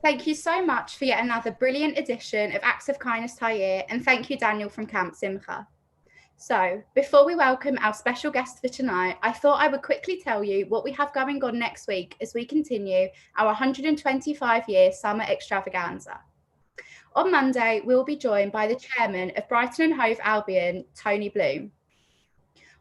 Thank you so much for yet another brilliant edition of Acts of Kindness Tyre, and thank you, Daniel from Camp Simcha. So, before we welcome our special guest for tonight, I thought I would quickly tell you what we have going on next week as we continue our 125-year summer extravaganza. On Monday, we'll be joined by the chairman of Brighton and Hove Albion, Tony Bloom.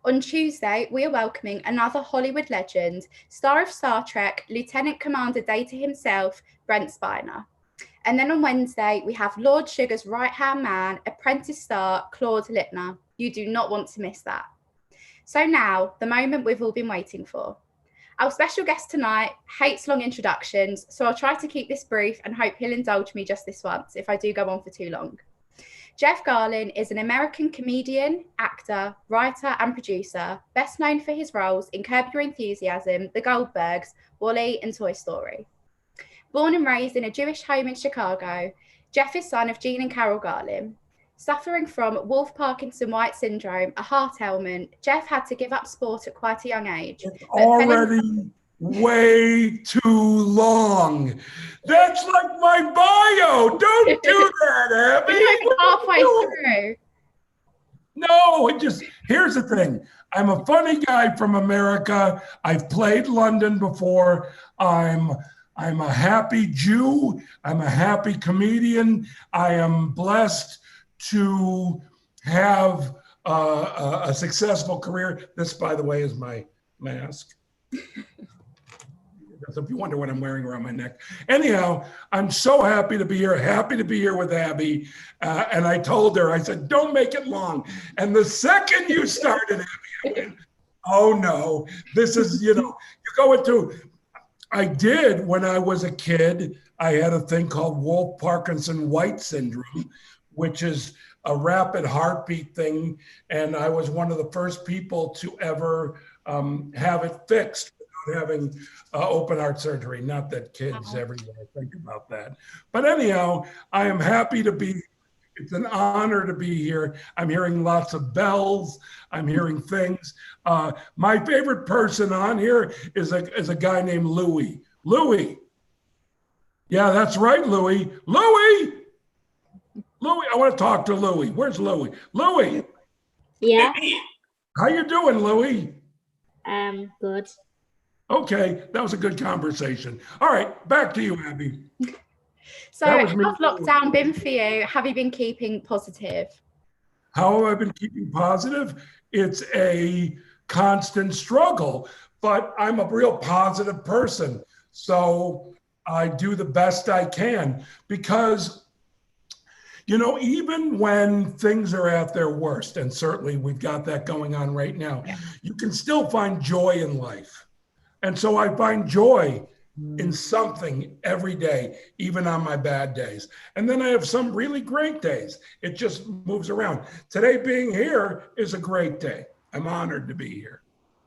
On Tuesday, we are welcoming another Hollywood legend, star of Star Trek, Lieutenant Commander Data himself, Brent Spiner. And then on Wednesday, we have Lord Sugar's right-hand man, apprentice star, Claude Littner. You do not want to miss that. So now, the moment we've all been waiting for. Our special guest tonight hates long introductions, so I'll try to keep this brief and hope he'll indulge me just this once if I do go on for too long. Jeff Garlin is an American comedian, actor, writer and producer, best known for his roles in Curb Your Enthusiasm, The Goldbergs, WALL-E and Toy Story. Born and raised in a Jewish home in Chicago, Jeff is son of Gene and Carol Garlin. Suffering from wolff-parkinson-white syndrome, a heart ailment, Jeff had to give up sport at quite a young age. It's already way too long. That's like my bio. Don't do that, Abby. We're halfway through. No, here's the thing. I'm a funny guy from America. I've played London before. I'm a happy Jew. I'm a happy comedian. I am blessed to have a successful career. This, by the way, is my mask. If you wonder what I'm wearing around my neck. Anyhow, I'm so happy to be here with Abby. And I told her, I said, don't make it long. And the second you started, Abby, I went, oh no, this is, you go into, I did when I was a kid, I had a thing called wolff-parkinson-white syndrome, which is a rapid heartbeat thing. And I was one of the first people to ever have it fixed without having open heart surgery. Not that kids everywhere think about that. But anyhow, I am happy to be. It's an honor to be here. I'm hearing lots of bells. I'm hearing things. My favorite person on here is a guy named Louie. Louie. Yeah, that's right, Louie. Louie! Louie, I want to talk to Louie. Where's Louie? Louie! Yeah. How you doing, Louie? Good. Okay, that was a good conversation. All right, back to you, Abby. So how's lockdown been for you? Have you been keeping positive? How have I been keeping positive? It's a constant struggle, but I'm a real positive person. So I do the best I can because, even when things are at their worst, and certainly we've got that going on right now, you can still find joy in life. And so I find joy in something every day, even on my bad days. And then I have some really great days. It just moves around. Today being here is a great day. I'm honored to be here.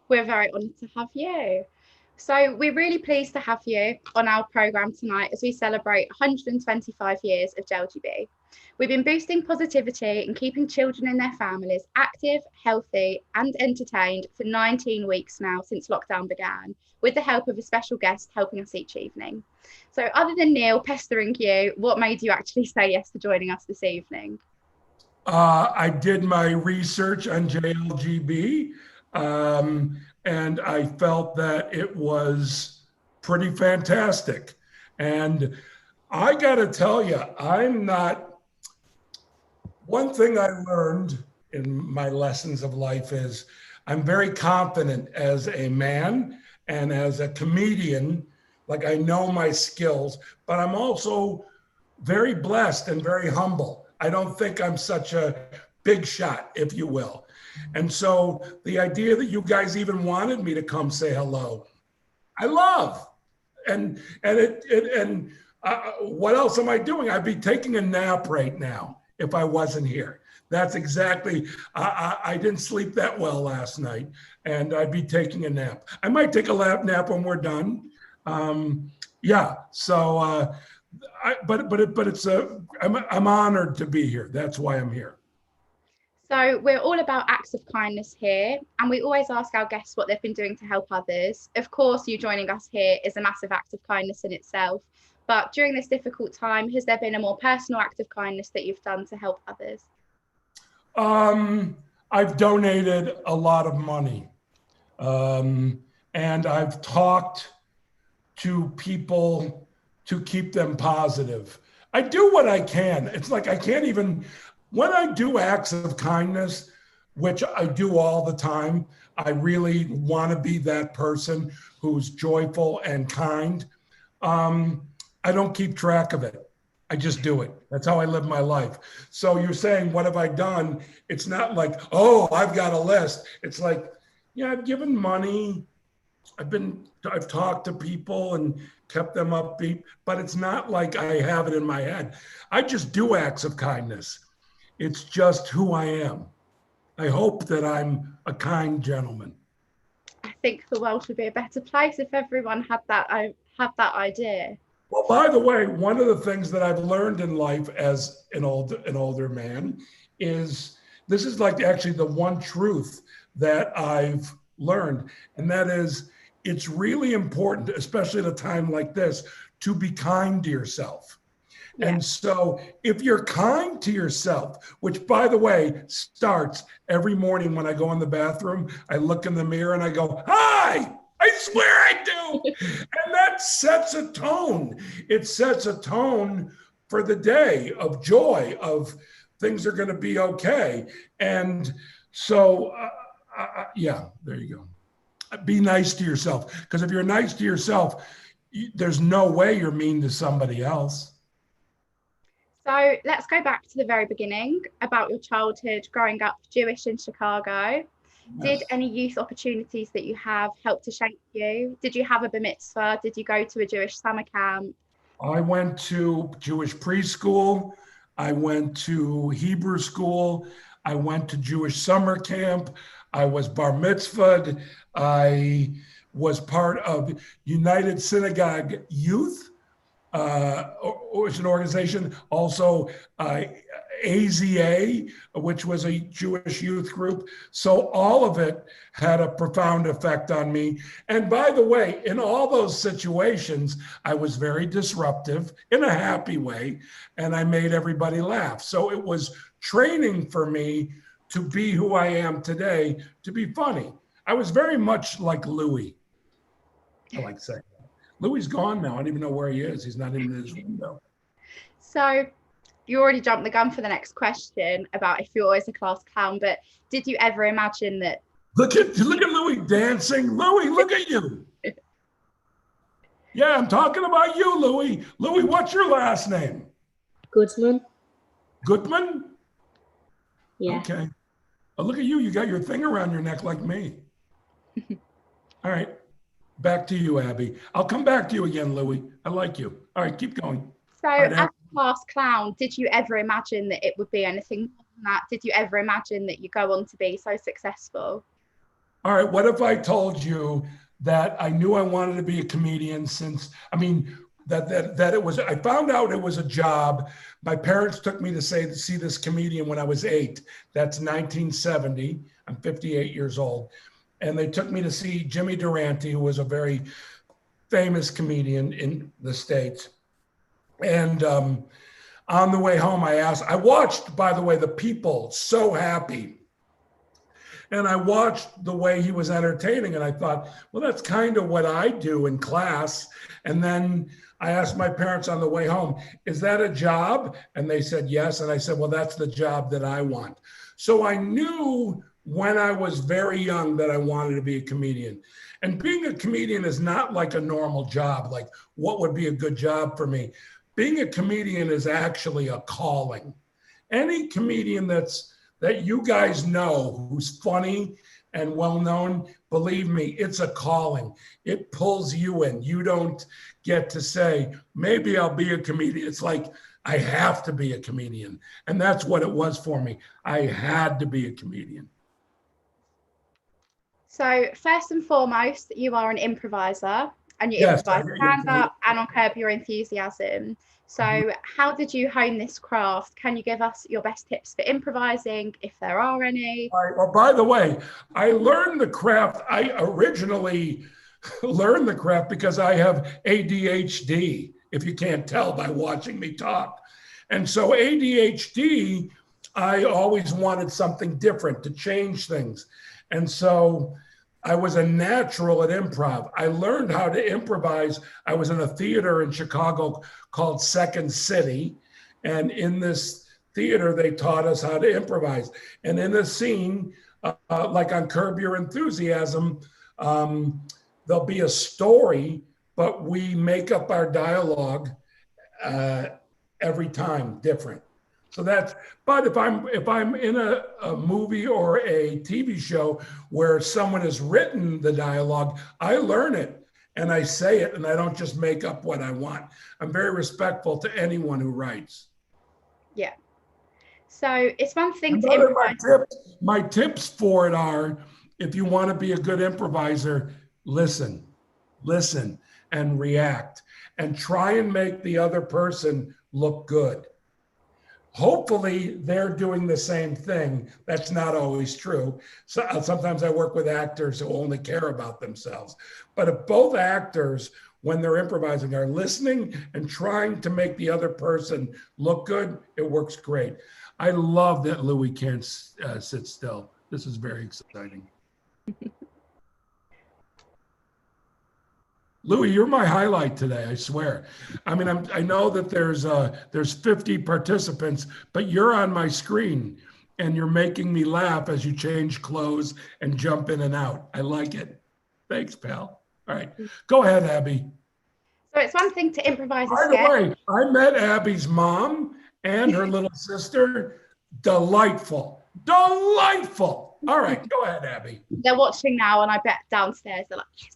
We're very honored to have you. So we're really pleased to have you on our programme tonight as we celebrate 125 years of JLGB. We've been boosting positivity and keeping children and their families active, healthy and entertained for 19 weeks now since lockdown began, with the help of a special guest helping us each evening. So other than Neil pestering you, what made you actually say yes to joining us this evening? I did my research on JLGB and I felt that it was pretty fantastic. And I gotta tell you, one thing I learned in my lessons of life is I'm very confident as a man and as a comedian. Like, I know my skills, but I'm also very blessed and very humble. I don't think I'm such a big shot, if you will. And so the idea that you guys even wanted me to come say hello, I love. And what else am I doing? I'd be taking a nap right now if I wasn't here. That's exactly, I didn't sleep that well last night and I'd be taking a nap. I might take a nap when we're done. I'm honored to be here. That's why I'm here. So we're all about acts of kindness here, and we always ask our guests what they've been doing to help others. Of course, you joining us here is a massive act of kindness in itself, But during this difficult time, has there been a more personal act of kindness that you've done to help others? I've donated a lot of money. And I've talked to people to keep them positive. I do what I can. It's like I can't even, when I do acts of kindness, which I do all the time, I really want to be that person who's joyful and kind. I don't keep track of it. I just do it. That's how I live my life. So you're saying, what have I done? It's not like, oh, I've got a list. It's like, yeah, I've given money. I've talked to people and kept them upbeat, but it's not like I have it in my head. I just do acts of kindness. It's just who I am. I hope that I'm a kind gentleman. I think the world would be a better place if everyone had that idea. Well, by the way, one of the things that I've learned in life as an older man is this is like actually the one truth that I've learned, and that is it's really important, especially at a time like this, to be kind to yourself. Yeah. And so if you're kind to yourself, which by the way, starts every morning when I go in the bathroom, I look in the mirror and I go, hi, I swear I do. And that sets a tone. It sets a tone for the day of joy, of things are going to be okay. And so, yeah, there you go. Be nice to yourself. Because if you're nice to yourself, there's no way you're mean to somebody else. So let's go back to the very beginning about your childhood growing up Jewish in Chicago. Did any youth opportunities that you have help to shape you? Did you have a bar mitzvah? Did you go to a Jewish summer camp? I went to Jewish preschool. I went to Hebrew school. I went to Jewish summer camp. I was bar mitzvahed. I was part of United Synagogue Youth, which is an organization. Also, AZA, which was a Jewish youth group. So all of it had a profound effect on me. And by the way, in all those situations, I was very disruptive in a happy way, and I made everybody laugh. So it was training for me to be who I am today, to be funny. I was very much like Louie. I like saying that. Louie's gone now. I don't even know where he is. He's not in his window. So you already jumped the gun for the next question about if you're always a class clown, but did you ever imagine that? Look at Louie dancing. Louie, look at you. Yeah, I'm talking about you, Louie. Louie, what's your last name? Goodman. Goodman? Yeah. Okay. Oh, look at you. You got your thing around your neck like me. All right. Back to you, Abby. I'll come back to you again, Louie. I like you. All right, keep going. So as a class clown, did you ever imagine that it would be anything more than that? Did you ever imagine that you go on to be so successful? All right, what if I told you that I knew I wanted to be a comedian since, that it was, I found out it was a job. My parents took me to see this comedian when I was 8. That's 1970. I'm 58 years old. And they took me to see Jimmy Durante, who was a very famous comedian in the States. And on the way home, I watched, by the way, the people so happy. And I watched the way he was entertaining. And I thought, well, that's kind of what I do in class. And then I asked my parents on the way home, is that a job? And they said, yes. And I said, well, that's the job that I want. So I knew when I was very young that I wanted to be a comedian. And being a comedian is not like a normal job. Like, what would be a good job for me? Being a comedian is actually a calling. Any comedian that you guys know who's funny and well-known, believe me, it's a calling. It pulls you in. You don't get to say, maybe I'll be a comedian. It's like, I have to be a comedian. And that's what it was for me. I had to be a comedian. So first and foremost, you are an improviser, and you improvise stand-up and on Curb Your Enthusiasm. So how did you hone this craft? Can you give us your best tips for improvising, if there are any? All right. Well, by the way, I learned the craft. I originally learned the craft because I have ADHD. if you can't tell by watching me talk. And so ADHD, I always wanted something different to change things. And so I was a natural at improv. I learned how to improvise. I was in a theater in Chicago called Second City. And in this theater, they taught us how to improvise. And in a scene, like on Curb Your Enthusiasm, there'll be a story, but we make up our dialogue every time different. So that's, but if I'm in a movie or a TV show where someone has written the dialogue, I learn it and I say it, and I don't just make up what I want. I'm very respectful to anyone who writes. Yeah. So it's one thing to improvise. My tips for it are, if you want to be a good improviser, listen and react and try and make the other person look good. Hopefully they're doing the same thing. That's not always true. So sometimes I work with actors who only care about themselves. But if both actors, when they're improvising, are listening and trying to make the other person look good, it works great. I love that Louie can't sit still. This is very exciting. Louie, you're my highlight today, I swear. I mean, I know that there's 50 participants, but you're on my screen and you're making me laugh as you change clothes and jump in and out. I like it. Thanks, pal. All right, go ahead, Abby. So it's one thing to improvise a By sketch. the way, I met Abby's mom and her little sister. Delightful. Delightful. All right, go ahead, Abby. They're watching now, and I bet downstairs they're like, yes.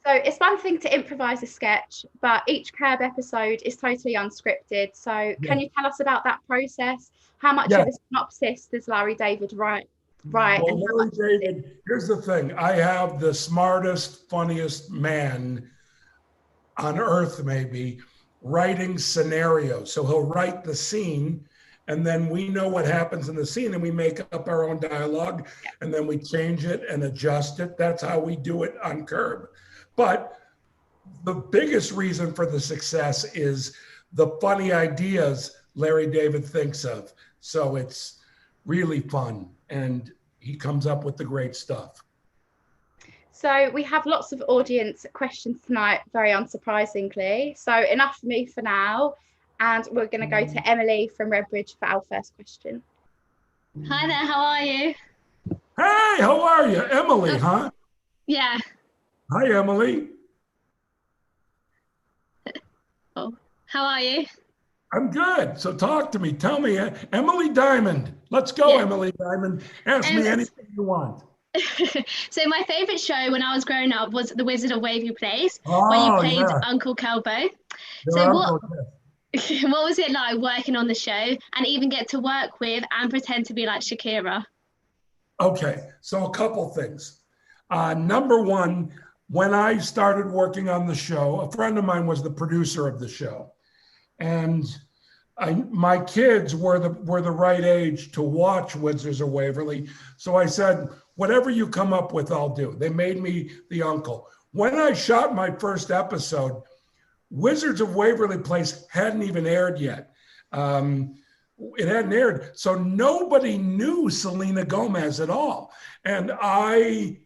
So it's one thing to improvise a sketch, but each Curb episode is totally unscripted. So can you tell us about that process? How much of a synopsis does Larry David write? Well, Larry David, here's the thing. I have the smartest, funniest man on earth, maybe, writing scenarios. So he'll write the scene, and then we know what happens in the scene, and we make up our own dialogue, and then we change it and adjust it. That's how we do it on Curb. But the biggest reason for the success is the funny ideas Larry David thinks of. So it's really fun, and he comes up with the great stuff. So we have lots of audience questions tonight, very unsurprisingly. So enough for me for now. And we're going to go to Emily from Redbridge for our first question. Hi there, how are you? Hey, how are you? Emily, huh? Yeah. Hi, Emily. Oh, how are you? I'm good. So talk to me. Tell me, Emily Diamond. Let's go, Emily Diamond. Ask me anything you want. So my favourite show when I was growing up was The Wizard of Waverly Place, where you played Uncle Kelbo. So what was it like working on the show and even get to work with and pretend to be like Shakira? Okay, so a couple things. Number one, when I started working on the show, a friend of mine was the producer of the show. And my kids were the right age to watch Wizards of Waverly. So I said, whatever you come up with, I'll do. They made me the uncle. When I shot my first episode, Wizards of Waverly Place hadn't even aired yet. It hadn't aired. So nobody knew Selena Gomez at all. And I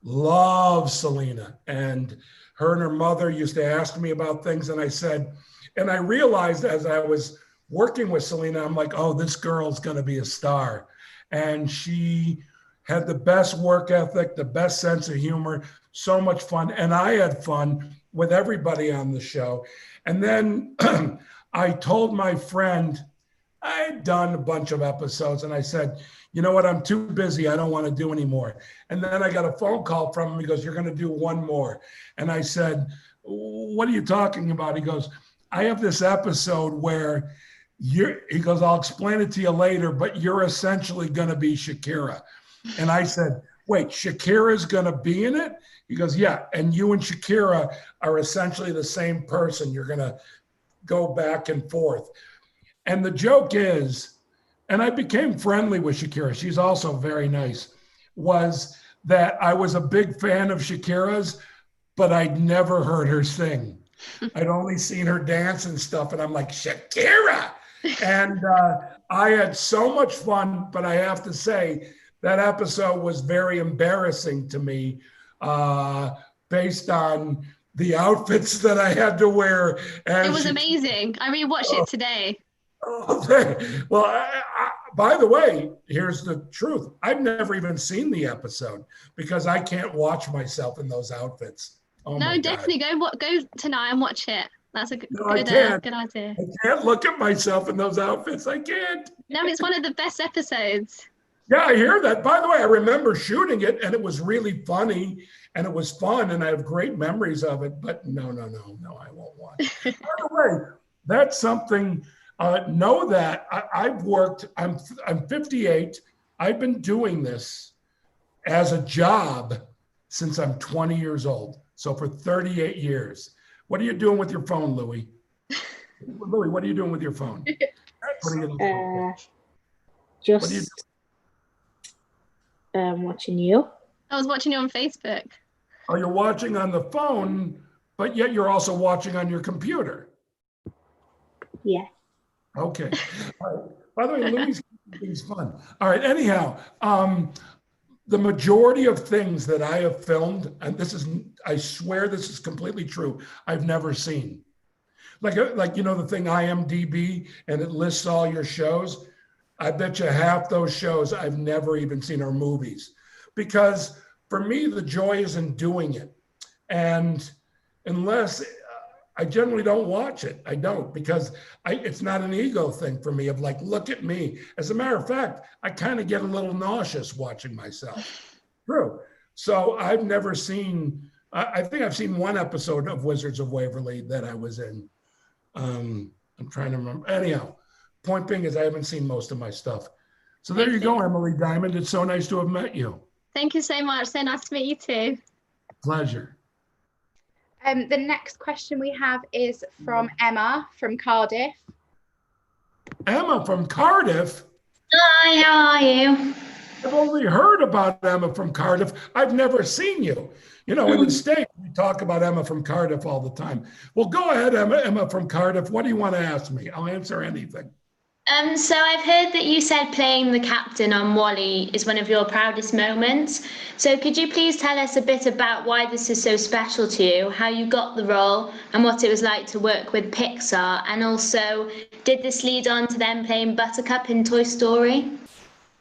love Selena. And her mother used to ask me about things. And I said, and I realized as I was working with Selena, I'm like, oh, this girl's going to be a star. And she had the best work ethic, the best sense of humor, so much fun. And I had fun with everybody on the show. And then I told my friend, I had done a bunch of episodes, and I said, you know what, I'm too busy. I don't want to do any more. And then I got a phone call from him. He goes, you're going to do one more. And I said, what are you talking about? He goes, I have this episode where he goes, I'll explain it to you later, but you're essentially going to be Shakira. And I said, wait, Shakira's going to be in it? He goes, yeah. And you and Shakira are essentially the same person. You're going to go back and forth. And the joke is, and I became friendly with Shakira, she's also very nice, was that I was a big fan of Shakira's, but I'd never heard her sing. I'd only seen her dance and stuff, and I'm like, Shakira. And I had so much fun, but I have to say that episode was very embarrassing to me based on the outfits that I had to wear. It was amazing. I rewatched it today. Well, by the way, here's the truth. I've never even seen the episode because I can't watch myself in those outfits. Oh no, definitely go tonight and watch it. That's a good idea. I can't look at myself in those outfits. I can't. No, it's one of the best episodes. Yeah, I hear that. By the way, I remember shooting it and it was really funny and it was fun and I have great memories of it. But no, I won't watch. By the way, that's something. Know that I've worked. I'm 58. I've been doing this as a job since I'm 20 years old. So for 38 years. What are you doing with your phone, Louie? Louie, what are you doing with your phone? Just watching you. I was watching you on Facebook. Oh, you're watching on the phone, but yet you're also watching on your computer. Yeah. Okay. All right. By the way, Louie's things fun. All right. Anyhow, the majority of things that I have filmed, and I swear this is completely true, I've never seen. Like the thing IMDb, and it lists all your shows. I bet you half those shows I've never even seen are movies, because for me the joy is in doing it, and unless I generally don't watch it. I don't, because it's not an ego thing for me of like, look at me. As a matter of fact, I kind of get a little nauseous watching myself. True. So I've never seen, I think I've seen one episode of Wizards of Waverly that I was in. I'm trying to remember. Anyhow, point being is I haven't seen most of my stuff. So there you go, Emily Diamond. It's so nice to have met you. Thank you so much. So nice to meet you too. Pleasure. The next question we have is from Emma from Cardiff. Emma from Cardiff? Hi, how are you? I've only heard about Emma from Cardiff. I've never seen you. In the States, we talk about Emma from Cardiff all the time. Well, go ahead, Emma from Cardiff. What do you want to ask me? I'll answer anything. So I've heard that you said playing the captain on Wally is one of your proudest moments. So could you please tell us a bit about why this is so special to you, how you got the role, and what it was like to work with Pixar? And also, did this lead on to them playing Buttercup in Toy Story?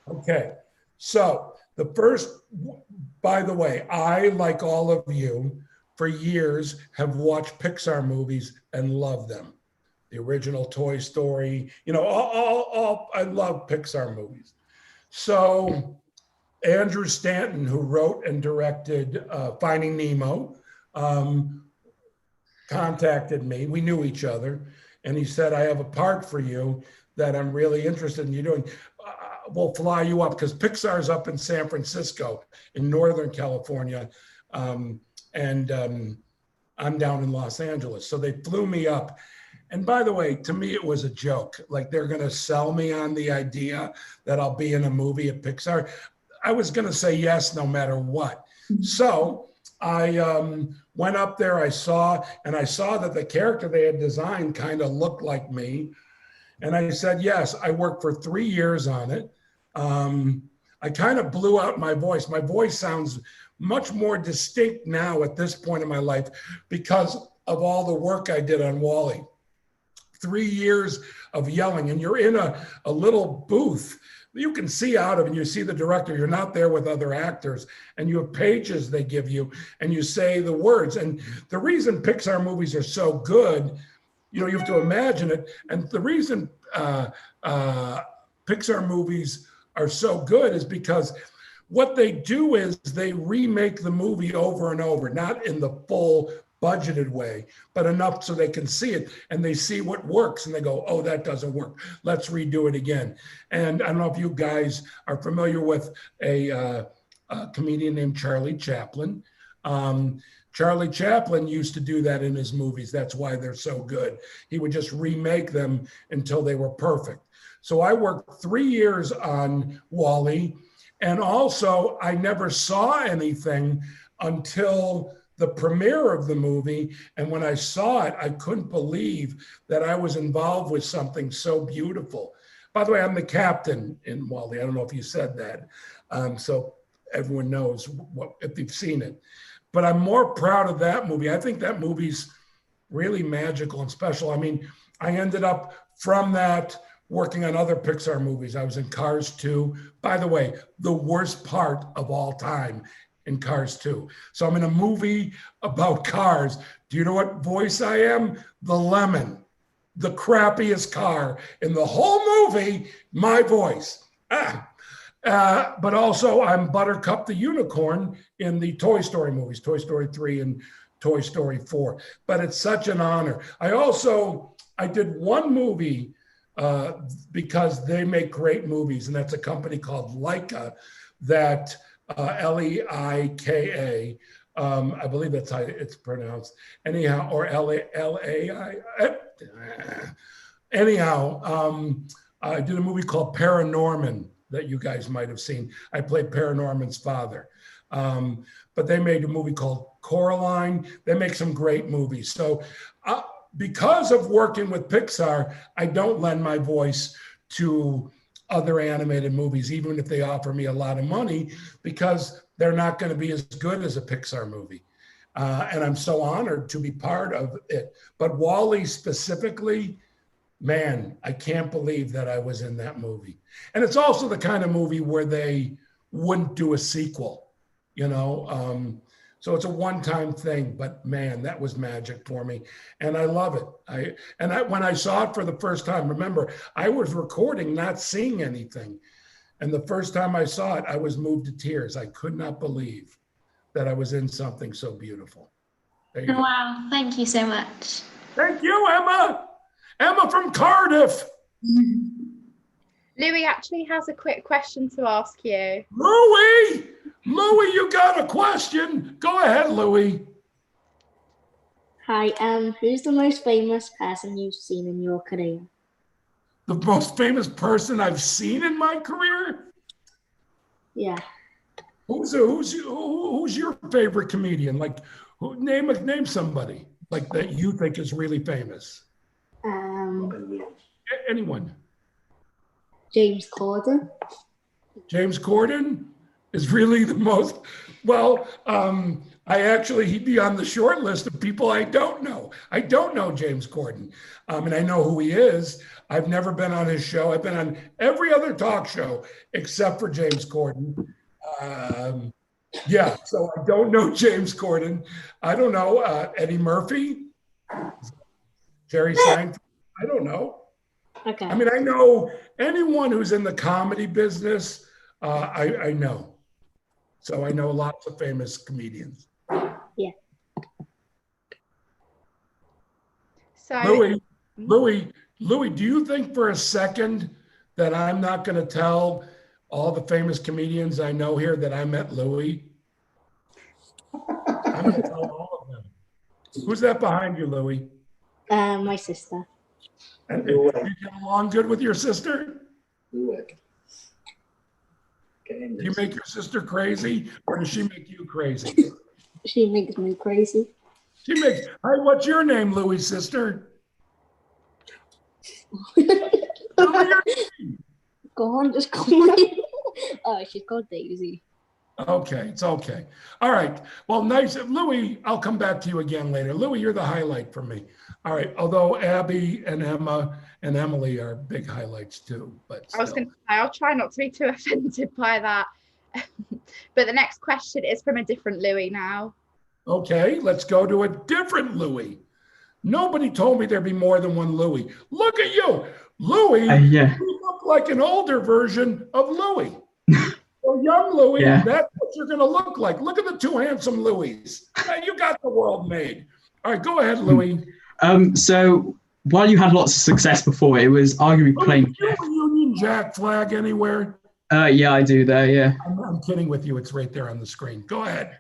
Okay, so by the way, I, like all of you, for years have watched Pixar movies and loved them. The original Toy Story, I love Pixar movies. So Andrew Stanton, who wrote and directed Finding Nemo, contacted me. We knew each other. And he said, I have a part for you that I'm really interested in you doing. We'll fly you up, because Pixar's up in San Francisco in Northern California. And I'm down in Los Angeles. So they flew me up. And by the way, to me, it was a joke. Like, they're going to sell me on the idea that I'll be in a movie at Pixar. I was going to say yes, no matter what. So I went up there, I saw that the character they had designed kind of looked like me. And I said, yes. I worked for 3 years on it. I kind of blew out my voice. My voice sounds much more distinct now at this point in my life because of all the work I did on Wall-E. 3 years of yelling, and you're in a little booth you can see out of, and you see the director. You're not there with other actors, and you have pages they give you, and you say the words. And the reason Pixar movies are so good, you have to imagine it. And the reason Pixar movies are so good is because what they do is they remake the movie over and over, not in the full budgeted way, but enough so they can see it and they see what works and they go, oh, that doesn't work. Let's redo it again. And I don't know if you guys are familiar with a comedian named Charlie Chaplin. Charlie Chaplin used to do that in his movies. That's why they're so good. He would just remake them until they were perfect. So I worked 3 years on Wall-E, and also I never saw anything until the premiere of the movie. And when I saw it, I couldn't believe that I was involved with something so beautiful. By the way, I'm the captain in Wally. I don't know if you said that. So everyone knows if they've seen it. But I'm more proud of that movie. I think that movie's really magical and special. I mean, I ended up from that working on other Pixar movies. I was in Cars 2. By the way, the worst part of all time in Cars 2. So I'm in a movie about cars. Do you know what voice I am? The lemon, the crappiest car in the whole movie, my voice. But also I'm Buttercup the unicorn in the Toy Story movies, Toy Story 3 and Toy Story 4. But it's such an honor. I did one movie because they make great movies, and that's a company called Leica that Leika, I believe that's how it's pronounced. Anyhow, or Lai. Anyhow, I did a movie called Paranorman that you guys might have seen. I played Paranorman's father. But they made a movie called Coraline. They make some great movies. So because of working with Pixar, I don't lend my voice to other animated movies, even if they offer me a lot of money, because they're not going to be as good as a Pixar movie. And I'm so honored to be part of it. But Wall-E specifically, man, I can't believe that I was in that movie. And it's also the kind of movie where they wouldn't do a sequel, you know? So it's a one-time thing, but man, that was magic for me. And I love it. When I saw it for the first time, remember, I was recording, not seeing anything. And the first time I saw it, I was moved to tears. I could not believe that I was in something so beautiful. Wow, thank you so much. Thank you, Emma. Emma from Cardiff. Louie actually has a quick question to ask you. Louie, you got a question? Go ahead, Louie. Hi, who's the most famous person you've seen in your career? The most famous person I've seen in my career? Yeah. Who's your favorite comedian? Like, name somebody like that you think is really famous. Anyone? James Corden. James Corden is really the most, well, he'd be on the short list of people I don't know. I don't know James Corden. And I know who he is. I've never been on his show. I've been on every other talk show except for James Corden. Yeah, so I don't know James Corden. I don't know Eddie Murphy, Jerry Seinfeld. I don't know. Okay. I mean, I know anyone who's in the comedy business, I know. So I know lots of famous comedians. Yeah. So, Louie, do you think for a second that I'm not going to tell all the famous comedians I know here that I met Louie? I'm going to tell all of them. Who's that behind you, Louie? My sister. And you get along good with your sister? Do you make your sister crazy, or does she make you crazy? She makes me crazy. Hi, what's your name, Louie' sister? Go on, just call me. Oh, she's called Daisy. Okay, it's okay. All right. Well, nice. Louie, I'll come back to you again later. Louie, you're the highlight for me. All right. Although Abby and Emma and Emily are big highlights too. But I was going to say, I'll try not to be too offended by that. But the next question is from a different Louie now. Okay, let's go to a different Louie. Nobody told me there'd be more than one Louie. Look at you. Louie, you look like an older version of Louie. So young Louie, that's what you're going to look like. Look at the two handsome Louies. You got the world made. All right, go ahead, Louie. So while you had lots of success before, it was arguably playing. Do you have a Union Jack flag anywhere? Yeah, I do there, yeah. I'm kidding with you. It's right there on the screen. Go ahead.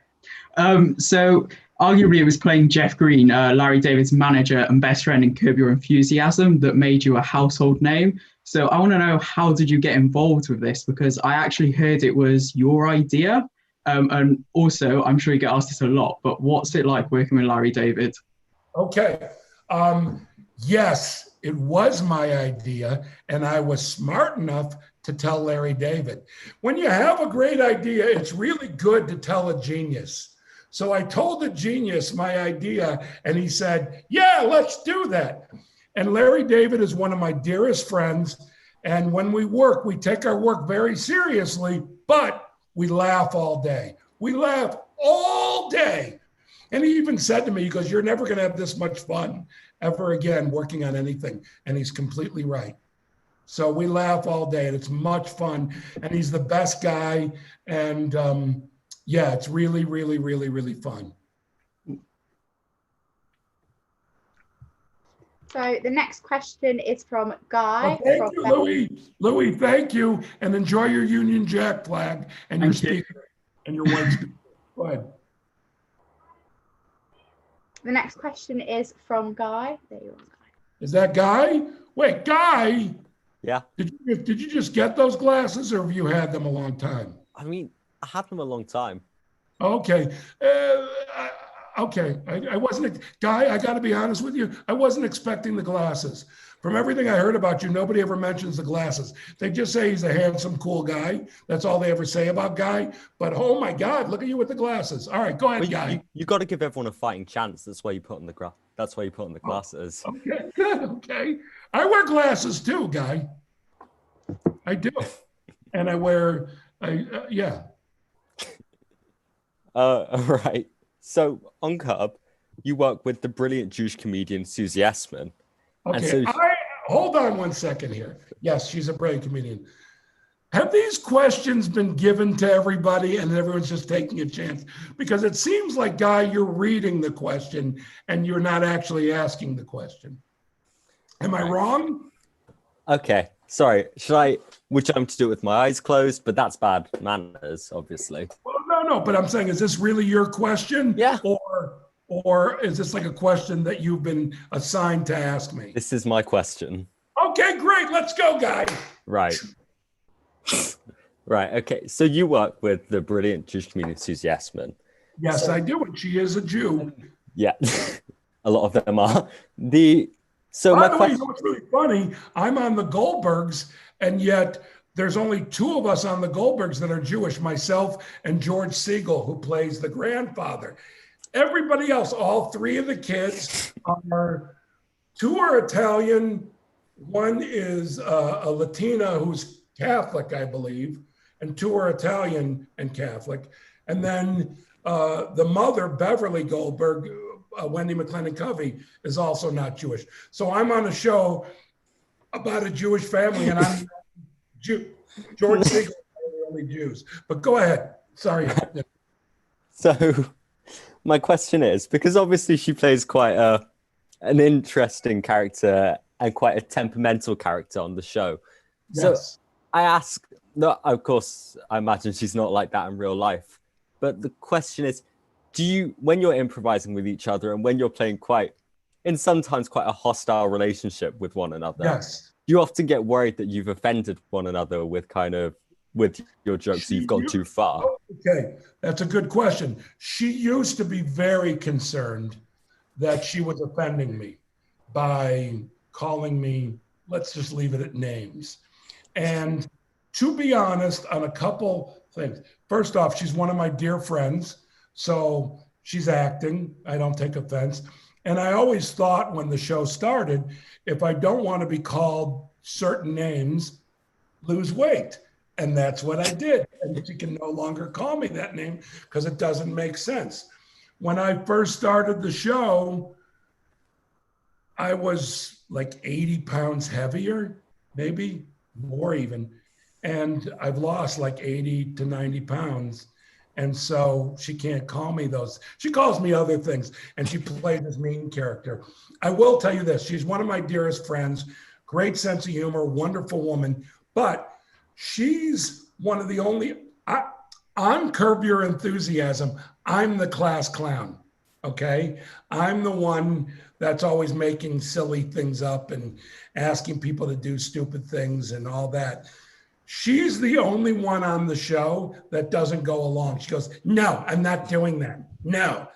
So arguably it was playing Jeff Green, Larry David's manager and best friend in Curb Your Enthusiasm, that made you a household name. So I want to know, how did you get involved with this? Because I actually heard it was your idea. And also, I'm sure you get asked this a lot, but what's it like working with Larry David? Okay. Yes, it was my idea, and I was smart enough to tell Larry David. When you have a great idea, it's really good to tell a genius. So I told the genius my idea, and he said, yeah, let's do that. And Larry David is one of my dearest friends. And when we work, we take our work very seriously, but we laugh all day. We laugh all day. And he even said to me, he goes, you're never going to have this much fun ever again working on anything. And he's completely right. So we laugh all day, and it's much fun. And he's the best guy. And yeah, it's really, really, really, really fun. So the next question is from Guy. Thank you, Louie. Louie, thank you. And enjoy your Union Jack flag and your speaker and your white speaker. Go ahead. The next question is from Guy. There you are, Guy. Is that Guy? Wait, Guy? Yeah. Did you just get those glasses, or have you had them a long time? I mean, I had them a long time. Okay. Okay. I wasn't, Guy, I got to be honest with you. I wasn't expecting the glasses. From everything I heard about you, nobody ever mentions the glasses. They just say he's a handsome, cool guy. That's all they ever say about Guy. But oh my God, look at you with the glasses. All right, go ahead, Guy. You got to give everyone a fighting chance. That's why you put on the glasses. Okay, good. Okay. I wear glasses too, Guy. I do. And I wear, yeah. All right. So on Curb, you work with the brilliant Jewish comedian Susie Essman. Okay, hold on one second here. Yes, she's a brilliant comedian. Have these questions been given to everybody and everyone's just taking a chance? Because it seems like, Guy, you're reading the question and you're not actually asking the question. Am I wrong? Okay, sorry. Which I'm to do it with my eyes closed, but that's bad manners, obviously. Well, no, but I'm saying, is this really your question? Yeah. Or is this like a question that you've been assigned to ask me? This is my question. Okay, great. Let's go, Guy. Right. Right. Okay. So you work with the brilliant Jewish comedian Susie Essman. Yes, I do. And she is a Jew. Yeah. A lot of them are. By the way, you know what's really funny? I'm on the Goldbergs, and yet there's only two of us on the Goldbergs that are Jewish, myself and George Siegel, who plays the grandfather. Everybody else, all three of the kids two are Italian. One is a Latina who's Catholic, I believe, and two are Italian and Catholic. And then the mother, Beverly Goldberg, Wendy McLendon-Covey, is also not Jewish. So I'm on a show about a Jewish family, and I'm Jew. George Siegel are the only Jews. But go ahead. Sorry. So my question is, because obviously she plays quite an interesting character and quite a temperamental character on the show. Yes. So I ask, no, of course, I imagine she's not like that in real life. But the question is, when you're improvising with each other and when you're playing sometimes quite a hostile relationship with one another, Yes. You often get worried that you've offended one another with your jokes, so you've gone too far. Okay, that's a good question. She used to be very concerned that she was offending me by calling me, let's just leave it at names. And to be honest, on a couple things. First off, she's one of my dear friends, so she's acting. I don't take offense. And I always thought when the show started, if I don't want to be called certain names, lose weight. And that's what I did. And she can no longer call me that name because it doesn't make sense. When I first started the show, I was like 80 pounds heavier, maybe more even. And I've lost like 80 to 90 pounds. And so she can't call me those. She calls me other things, and she plays this mean character. I will tell you this. She's one of my dearest friends, great sense of humor, wonderful woman, but she's one of the only, on Curb Your Enthusiasm, I'm the class clown, okay? I'm the one that's always making silly things up and asking people to do stupid things and all that. She's the only one on the show that doesn't go along. She goes, no, I'm not doing that. No,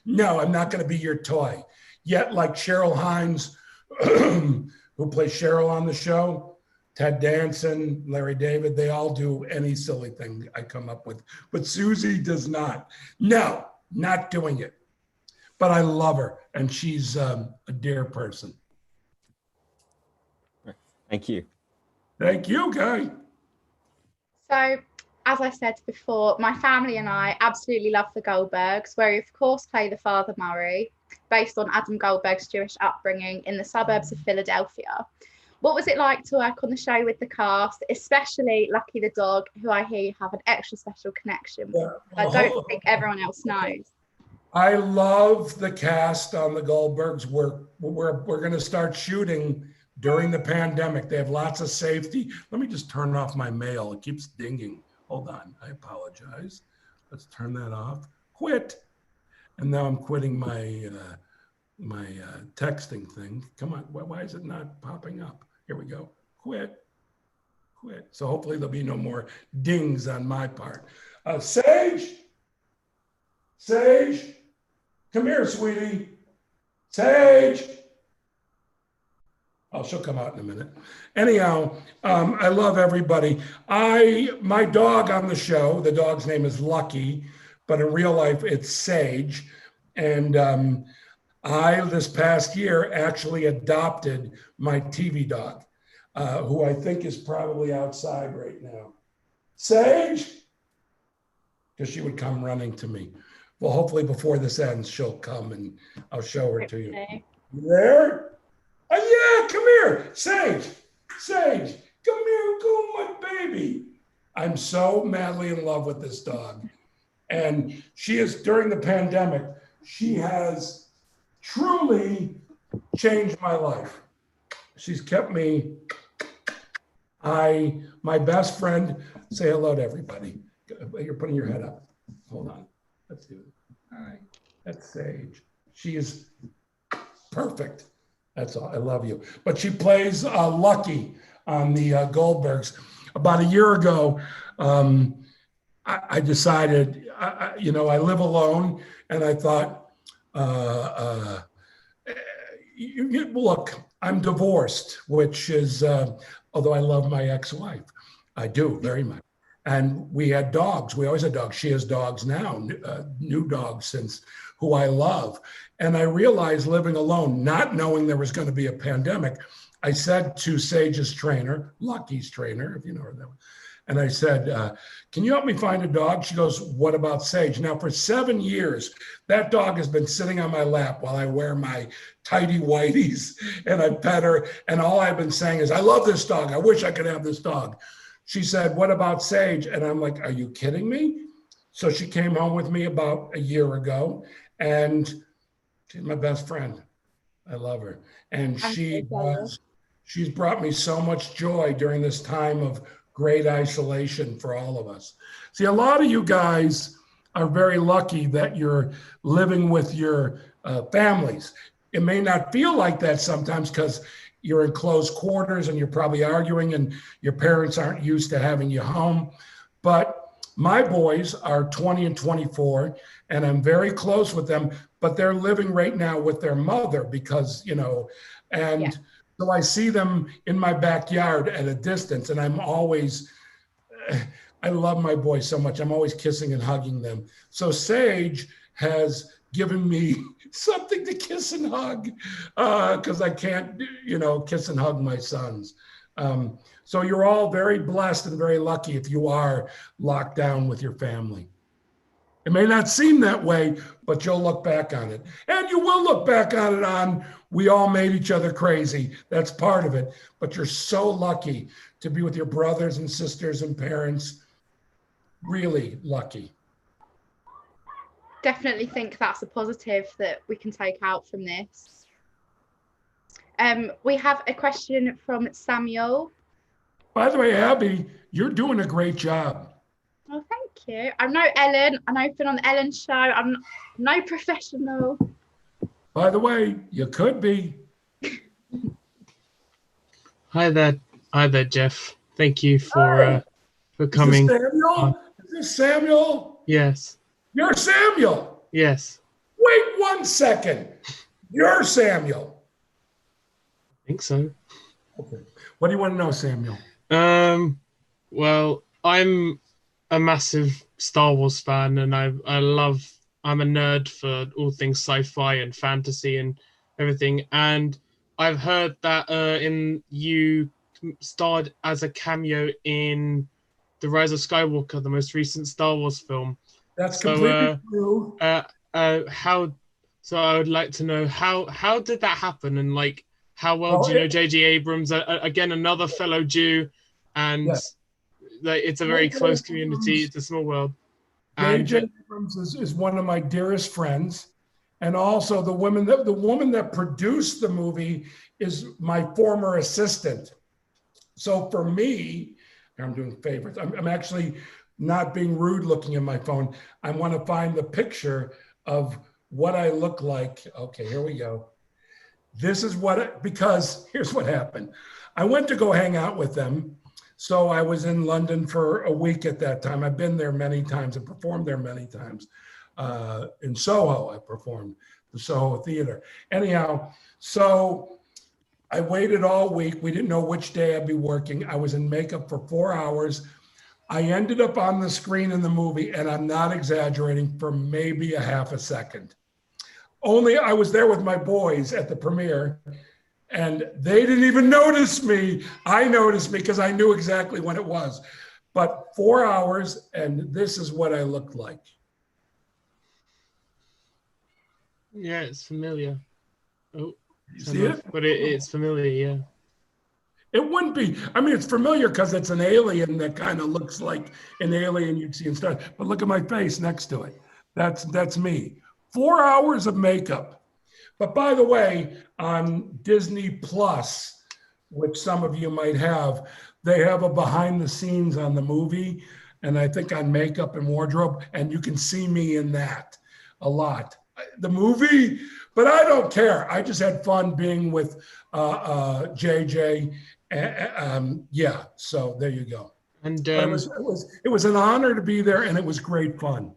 no, I'm not going to be your toy. Yet, like Cheryl Hines, who plays Cheryl on the show, Ted Danson, Larry David, they all do any silly thing I come up with. But Susie does not. No, not doing it. But I love her, and she's a dear person. Thank you. Thank you, Guy. So, as I said before, my family and I absolutely love the Goldbergs, where we, of course, play the Father Murray, based on Adam Goldberg's Jewish upbringing in the suburbs of Philadelphia. What was it like to work on the show with the cast, especially Lucky the dog, who I hear you have an extra special connection with? I don't think everyone else knows. I love the cast on the Goldbergs. We're going to start shooting during the pandemic. They have lots of safety. Let me just turn off my mail. It keeps dinging. Hold on. I apologize. Let's turn that off. Quit. And now I'm quitting my texting thing. Come on. Why is it not popping up? Here we go. Quit. So hopefully there'll be no more dings on my part. Sage, come here, sweetie. Sage. Oh, she'll come out in a minute. Anyhow, I love everybody. My dog on the show, the dog's name is Lucky, but in real life it's Sage. And I, this past year, actually adopted my TV dog, who I think is probably outside right now. Sage, because she would come running to me. Well, hopefully before this ends, she'll come and I'll show her to you. You there? Oh, yeah, come here, Sage, come here, go, my baby. I'm so madly in love with this dog. And she is, during the pandemic, she has truly changed my life. She's kept me, my best friend, say hello to everybody. You're putting your head up. Hold on, let's do it. All right, that's Sage. She is perfect. That's all. I love you. But she plays Lucky on the Goldbergs. About a year ago, I decided, I live alone, and I thought, look, I'm divorced, which is, although I love my ex-wife, I do very much. And we had dogs. We always had dogs. She has dogs now, new dogs since, who I love. And I realized living alone, not knowing there was going to be a pandemic, I said to Sage's trainer, Lucky's trainer, if you know her that way, and I said, can you help me find a dog? She goes, what about Sage? Now, for 7 years, that dog has been sitting on my lap while I wear my tighty whities and I pet her. And all I've been saying is, I love this dog. I wish I could have this dog. She said, what about Sage? And I'm like, are you kidding me? So she came home with me about a year ago, and she's my best friend. I love her. And she's brought me so much joy during this time of great isolation for all of us. See, a lot of you guys are very lucky that you're living with your families. It may not feel like that sometimes because you're in close quarters and you're probably arguing and your parents aren't used to having you home. But my boys are 20 and 24, and I'm very close with them, but they're living right now with their mother because, so I see them in my backyard at a distance, and I'm always, I love my boys so much. I'm always kissing and hugging them. So Sage has given me something to kiss and hug because I can't, kiss and hug my sons. So you're all very blessed and very lucky if you are locked down with your family. It may not seem that way, but you'll look back on it. And you will look back on it on, we all made each other crazy. That's part of it. But you're so lucky to be with your brothers and sisters and parents. Really lucky. Definitely think that's a positive that we can take out from this. We have a question from Samuel. By the way, Abby, you're doing a great job. Oh, thank you. I'm no Ellen. I know I've been on the Ellen show. I'm no professional. By the way, you could be. Hi there, Jeff. Thank you for coming. Is this Samuel? Is this Samuel? Yes. You're Samuel. Yes. Wait 1 second. You're Samuel. I think so. Okay. What do you want to know, Samuel? Well, I'm a massive Star Wars fan, and I'm a nerd for all things sci-fi and fantasy and everything. And I've heard that you starred as a cameo in The Rise of Skywalker, the most recent Star Wars film. That's completely true. So I would like to know how did that happen, and like how well do you know J.J. Abrams? Again, another fellow Jew, and it's a very close community. It's a small world. J.J. Abrams is one of my dearest friends, and also the woman that produced the movie is my former assistant. So for me, I'm doing favorites. I'm actually not being rude looking at my phone. I want to find the picture of what I look like. Okay, here we go. This is because here's what happened. I went to go hang out with them. So I was in London for a week at that time. I've been there many times and performed there many times. In Soho, I performed the Soho Theater. Anyhow, so I waited all week. We didn't know which day I'd be working. I was in makeup for 4 hours. I ended up on the screen in the movie, and I'm not exaggerating, for maybe a half a second. Only I was there with my boys at the premiere, and they didn't even notice me. I noticed me because I knew exactly when it was. But 4 hours, and this is what I looked like. Yeah, it's familiar. Oh, you see it? But it's familiar, yeah. It wouldn't be. I mean, it's familiar because it's an alien that kind of looks like an alien you'd see in Star. But look at my face next to it. That's me. 4 hours of makeup. But by the way, on Disney Plus, which some of you might have, they have a behind the scenes on the movie, and I think on makeup and wardrobe, and you can see me in that a lot. The movie, but I don't care. I just had fun being with JJ. Yeah, so there you go. And it was an honor to be there, and it was great fun.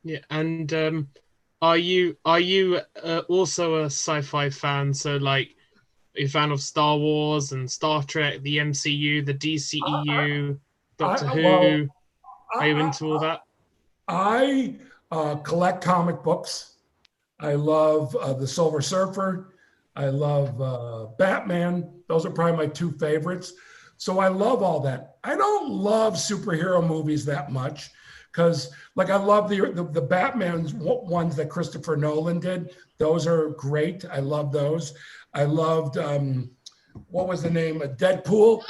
Yeah, and are you also a sci-fi fan? So like, are you a fan of Star Wars and Star Trek, the MCU, the DCEU, Doctor Who? Are you into all that? I collect comic books. I love the Silver Surfer. I love Batman. Those are probably my two favorites. So I love all that. I don't love superhero movies that much because, like, I love the Batman ones that Christopher Nolan did. Those are great. I love those. I loved, what was the name? Deadpool.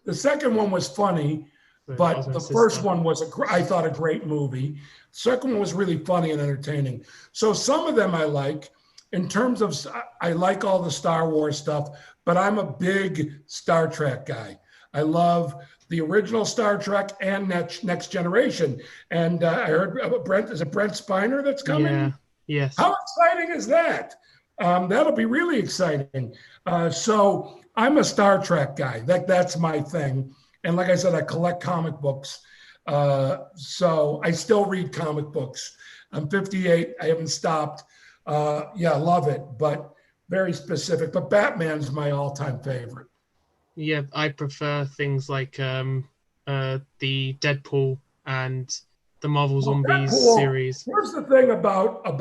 The second one was funny, but the first one was, I thought, a great movie. Second one was really funny and entertaining. So some of them I like. In terms of, I like all the Star Wars stuff, but I'm a big Star Trek guy. I love the original Star Trek and Next Generation. And I heard is it Brent Spiner that's coming? Yeah, yes. How exciting is that? That'll be really exciting. So I'm a Star Trek guy. That's my thing. And like I said, I collect comic books. So I still read comic books. I'm 58. I haven't stopped. Yeah, love it, but very specific. But Batman's my all-time favorite. Yeah, I prefer things like the Deadpool and the Marvel Zombies series. Here's the thing about the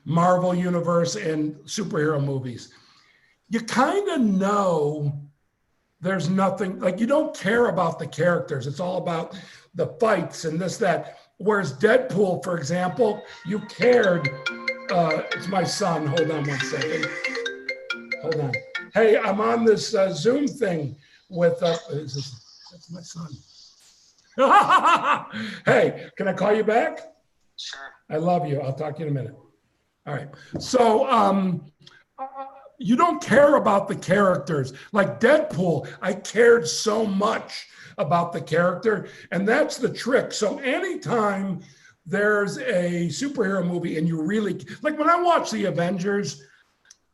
Marvel universe and superhero movies. You kind of know there's nothing, like, you don't care about the characters. It's all about the fights and this, that. Whereas Deadpool, for example, you cared. It's my son. Hold on 1 second. Hold on. Hey, I'm on this Zoom thing with, that's my son. Hey, can I call you back? Sure. I love you. I'll talk to you in a minute. All right. So you don't care about the characters. Like Deadpool, I cared so much about the character, and that's the trick. So anytime there's a superhero movie and you really, like when I watch the Avengers,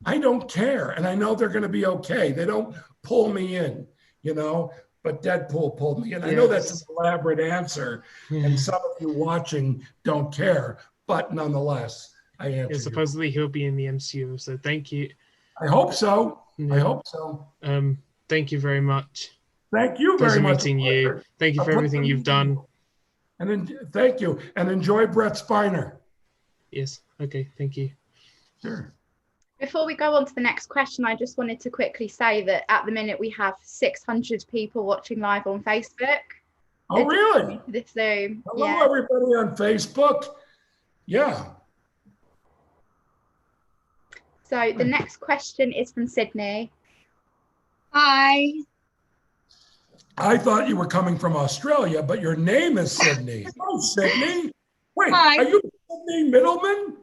I don't care, and I know they're going to be okay. They don't pull me in, you know, but Deadpool pulled me in. I know that's an elaborate answer, and some of you watching don't care, but nonetheless, I answered. Yeah, supposedly he'll be in the MCU, so thank you. I hope so. I hope so. Thank you very much. Thank you very much. Meeting you. Thank you for everything you've done. And then thank you, and enjoy Brett Spiner. Yes. Okay. Thank you. Sure. Before we go on to the next question, I just wanted to quickly say that at the minute we have 600 people watching live on Facebook. Oh, really? This Zoom. Hello, everybody on Facebook. Yeah. So the next question is from Sydney. Hi. I thought you were coming from Australia, but your name is Sydney. Oh, Sydney. Wait, Hi. Are you Sydney Middleman?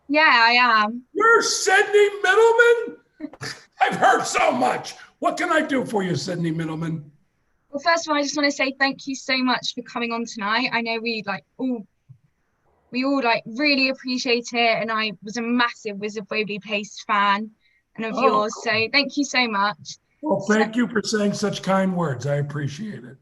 Yeah, I am. You're Sydney Middleman? I've heard so much. What can I do for you, Sydney Middleman? Well, first of all, I just want to say thank you so much for coming on tonight. I know we all really appreciate it, and I was a massive Wizard of Waverly Place fan and of yours. So thank you so much. Well, thank you for saying such kind words. I appreciate it.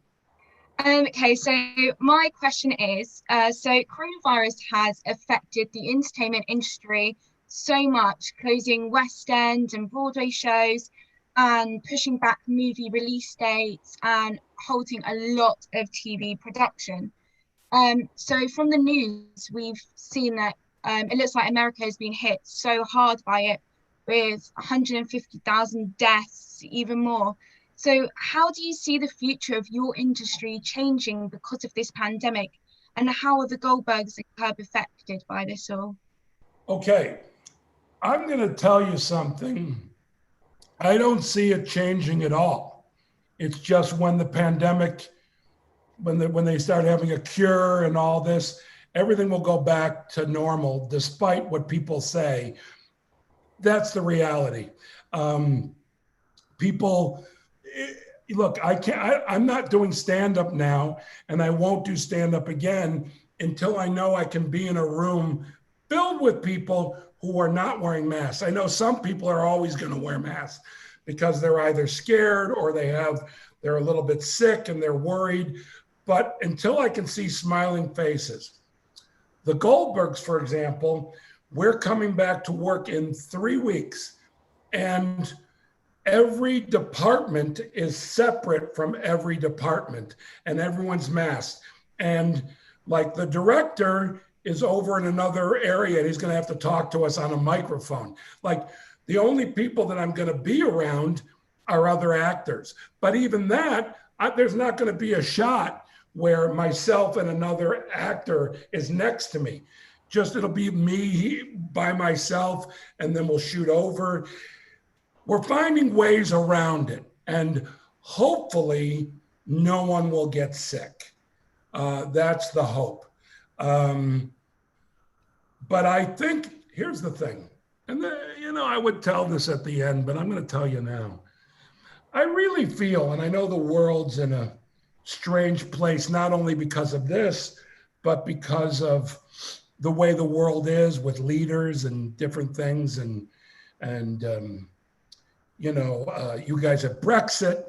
Okay, so my question is, so coronavirus has affected the entertainment industry so much, closing West End and Broadway shows and pushing back movie release dates and halting a lot of TV production. So from the news, we've seen that it looks like America has been hit so hard by it, with 150,000 deaths, even more. So how do you see the future of your industry changing because of this pandemic? And how are the Goldbergs and Curb affected by this all? Okay, I'm going to tell you something. I don't see it changing at all. It's just when the pandemic, when they start having a cure and all this, everything will go back to normal, despite what people say. That's the reality. People, look, I'm not doing stand-up now, and I won't do stand-up again until I know I can be in a room filled with people who are not wearing masks. I know some people are always going to wear masks because they're either scared or they're a little bit sick and they're worried. But until I can see smiling faces, the Goldbergs, for example, we're coming back to work in 3 weeks, and every department is separate from every department, and everyone's masked. And like the director is over in another area, and he's going to have to talk to us on a microphone. Like the only people that I'm going to be around are other actors. But even that, there's not going to be a shot where myself and another actor is next to me. Just it'll be me by myself, and then we'll shoot over. We're finding ways around it, and hopefully no one will get sick. That's the hope. But I think, here's the thing, and I would tell this at the end, but I'm going to tell you now. I really feel, and I know the world's in a strange place, not only because of this, but because of the way the world is with leaders and different things, and you guys have Brexit,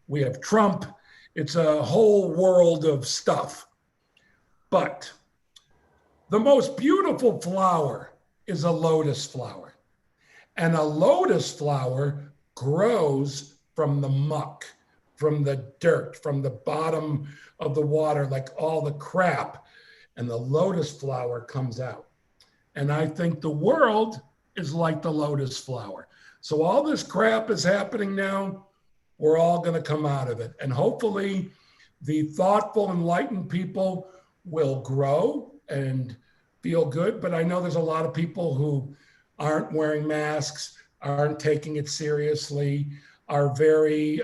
we have Trump. It's a whole world of stuff. But the most beautiful flower is a lotus flower. And a lotus flower grows from the muck, from the dirt, from the bottom of the water, like all the crap. And the lotus flower comes out. And I think the world is like the lotus flower. So all this crap is happening now. We're all going to come out of it. And hopefully the thoughtful, enlightened people will grow and feel good. But I know there's a lot of people who aren't wearing masks, aren't taking it seriously, are very,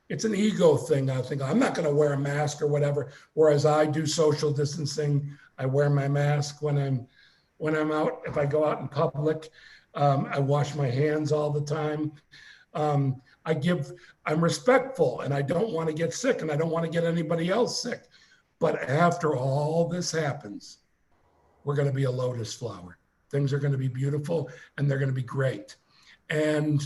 it's an ego thing. I think I'm not going to wear a mask or whatever. Whereas I do social distancing. I wear my mask when I'm out. If I go out in public, I wash my hands all the time. I'm respectful, and I don't want to get sick, and I don't want to get anybody else sick. But after all this happens, we're going to be a lotus flower. Things are going to be beautiful, and they're going to be great. And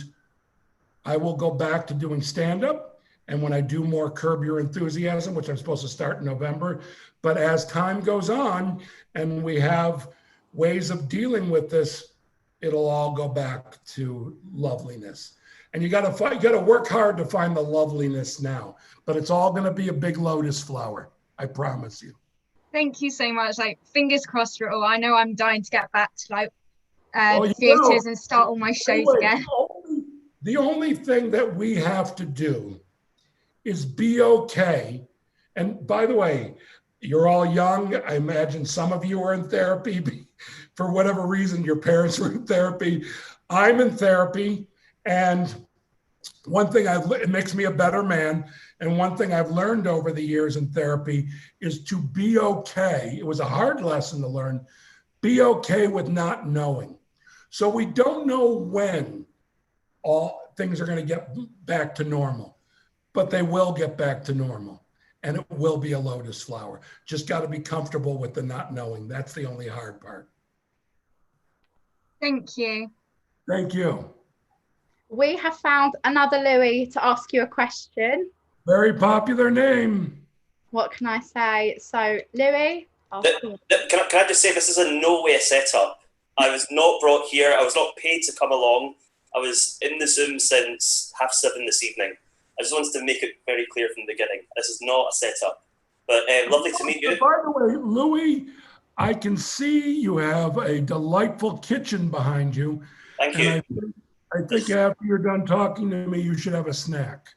I will go back to doing stand-up. And when I do more Curb Your Enthusiasm, which I'm supposed to start in November, but as time goes on and we have ways of dealing with this, it'll all go back to loveliness. And you got to work hard to find the loveliness now, but it's all going to be a big lotus flower. I promise you. Thank you so much. Like, fingers crossed for it all. I know I'm dying to get back to like theatres and start all my shows again. The only thing that we have to do is be okay. And by the way, you're all young. I imagine some of you are in therapy for whatever reason. Your parents were in therapy. I'm in therapy. And one thing it makes me a better man. And one thing I've learned over the years in therapy is to be okay. It was a hard lesson to learn. Be okay with not knowing. So we don't know when all things are going to get back to normal, but they will get back to normal. And it will be a lotus flower. Just got to be comfortable with the not knowing. That's the only hard part. Thank you. Thank you. We have found another Louie to ask you a question. Very popular name. What can I say? So, Louie. Can I just say, this is in no way a setup. I was not brought here. I was not paid to come along. I was in the Zoom since 7:30 this evening. I just wanted to make it very clear from the beginning. This is not a setup. But lovely to meet you. By the way, Louie, I can see you have a delightful kitchen behind you. Thank you. I think after you're done talking to me, you should have a snack.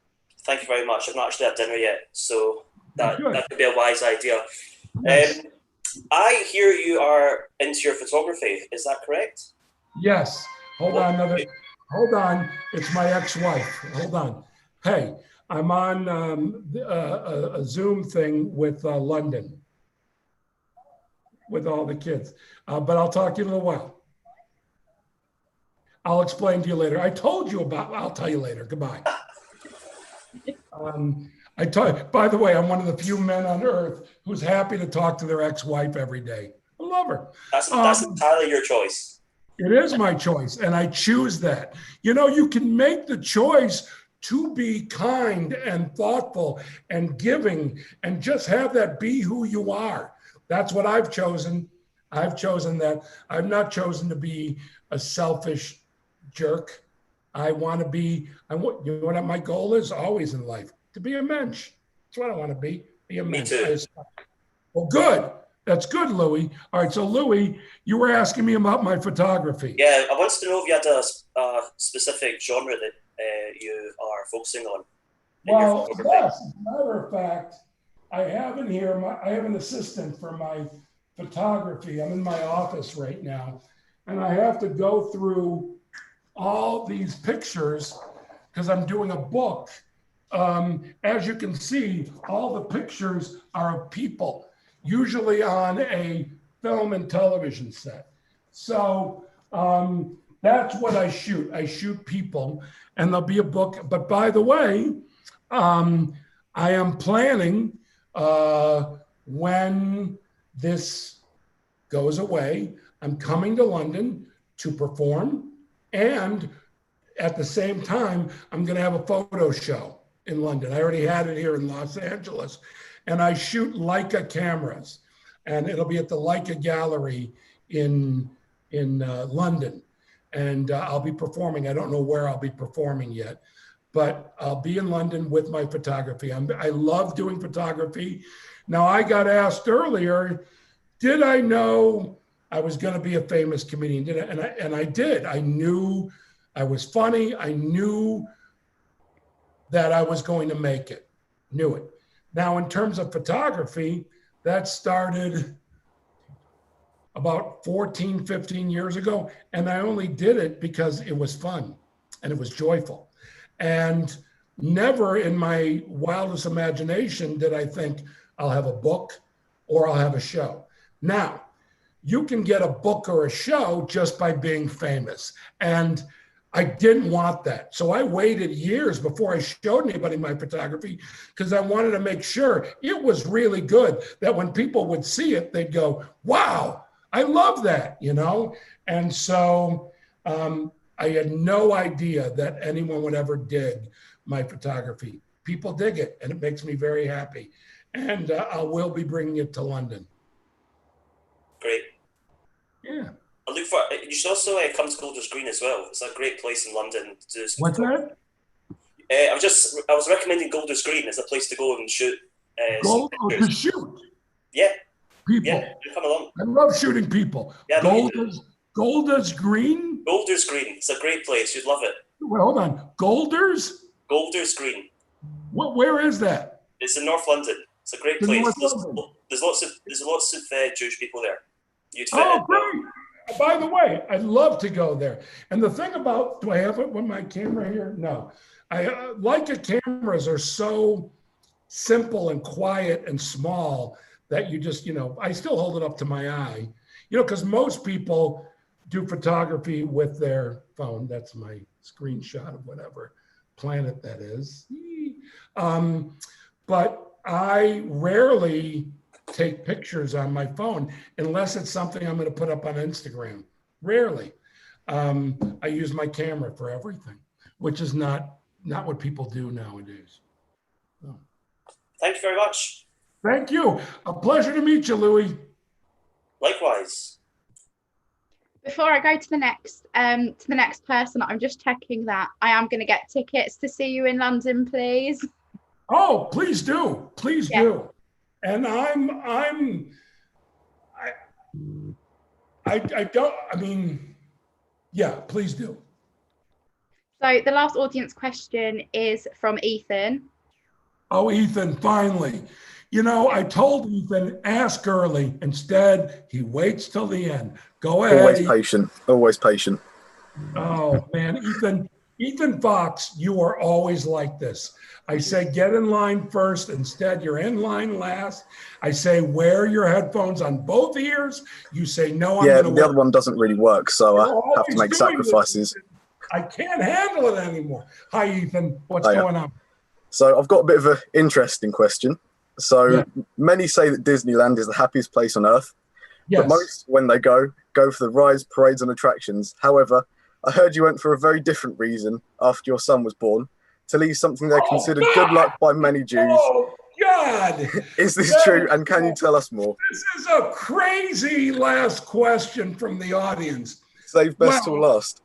Thank you very much. I've not actually had dinner yet, so that could be a wise idea. Yes. I hear you are into your photography. Is that correct? Yes. Hold on. It's my ex-wife. Hold on. Hey, I'm on a Zoom thing with London, with all the kids. But I'll talk to you in a little while. I'll explain to you later. I'll tell you later. Goodbye. By the way, I'm one of the few men on earth who's happy to talk to their ex-wife every day. I love her. That's entirely your choice. It is my choice, and I choose that. You know, you can make the choice to be kind and thoughtful and giving and just have that be who you are. That's what I've chosen. I've chosen that. I've not chosen to be a selfish jerk. I want to be, you know what my goal is always in life? To be a mensch. That's what I want to be a mensch. Me too. Well, good. That's good, Louie. All right, so Louie, you were asking me about my photography. Yeah, I wanted to know if you had a specific genre that you are focusing on. Well, yes. As a matter of fact, I have in here, I have an assistant for my photography. I'm in my office right now, and I have to go through all these pictures because I'm doing a book. As you can see, all the pictures are of people, usually on a film and television set. So that's what I shoot. I shoot people, and there'll be a book. But by the way, I am planning when this goes away, I'm coming to London to perform. And at the same time, I'm going to have a photo show in London. I already had it here in Los Angeles. And I shoot Leica cameras. And it'll be at the Leica Gallery in London. And I'll be performing. I don't know where I'll be performing yet. But I'll be in London with my photography. I love doing photography. Now, I got asked earlier, did I know I was going to be a famous comedian? And I did. I knew I was funny. I knew that I was going to make it. Knew it. Now, in terms of photography, that started about 14, 15 years ago. And I only did it because it was fun and it was joyful. And never in my wildest imagination did I think I'll have a book or I'll have a show. Now, you can get a book or a show just by being famous. And I didn't want that. So I waited years before I showed anybody my photography because I wanted to make sure it was really good, that when people would see it, they'd go, wow, I love that, you know? And so I had no idea that anyone would ever dig my photography. People dig it, and it makes me very happy. And I will be bringing it to London. Great. Yeah. I look for. You should also come to Goldbergs Green as well. It's a great place in London to do. What's that? I was recommending Goldbergs Green as a place to go and shoot. To shoot. Yeah. People. Yeah, come along. I love shooting people. Yeah, Goldbergs Green? Goldbergs Green. It's a great place. You'd love it. Wait, hold on. Goldbergs? Goldbergs Green. Where is that? It's in North London. It's a great place. There's lots of Jewish people there. You'd fit in. Great. By the way, I'd love to go there. And the thing about, do I have it with my camera here? No. Leica cameras are so simple and quiet and small that you just, I still hold it up to my eye, because most people do photography with their phone. That's my screenshot of whatever planet that is. But I rarely take pictures on my phone unless it's something I'm going to put up on Instagram. Rarely. I use my camera for everything, which is not what people do nowadays. So. Thank you very much. Thank you. A pleasure to meet you, Louie. Likewise. Before I go to the next person, I'm just checking that I am going to get tickets to see you in London, please. Oh, please do. Please do. And please do. So the last audience question is from Ethan. Oh, Ethan, finally. I told Ethan, ask early. Instead, he waits till the end. Go ahead. Always patient. Always patient. Oh, man. Ethan Fox, you are always like this. I say, get in line first. Instead, you're in line last. I say, wear your headphones on both ears. You say, no, I'm going to the other one doesn't really work, so I have to make sacrifices. I can't handle it anymore. Hi, Ethan. What's going on? So I've got a bit of an interesting question. So many say that Disneyland is the happiest place on earth. Yes. But most, when they go for the rides, parades, and attractions. However, I heard you went for a very different reason after your son was born, to leave something they're considered good luck by many Jews. Oh, God! Is this true, and can you tell us more? This is a crazy last question from the audience. Save best till last.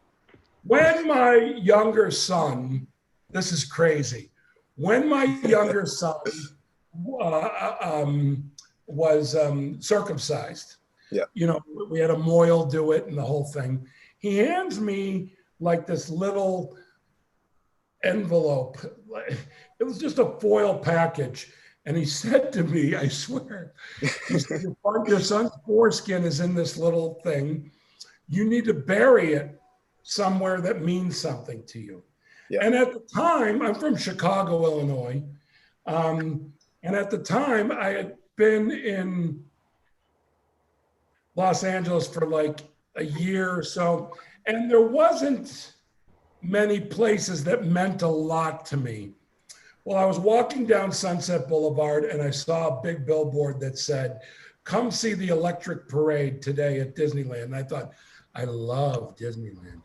When my younger son, this is crazy. When my younger son was circumcised, we had a mohel do it and the whole thing. He hands me like this little envelope. It was just a foil package. And he said to me, I swear, he said, your son's foreskin is in this little thing. You need to bury it somewhere that means something to you. Yeah. And at the time, I'm from Chicago, Illinois. And at the time, I had been in Los Angeles for like a year or so. And there wasn't many places that meant a lot to me. Well, I was walking down Sunset Boulevard and I saw a big billboard that said, come see the electric parade today at Disneyland. And I thought, I love Disneyland.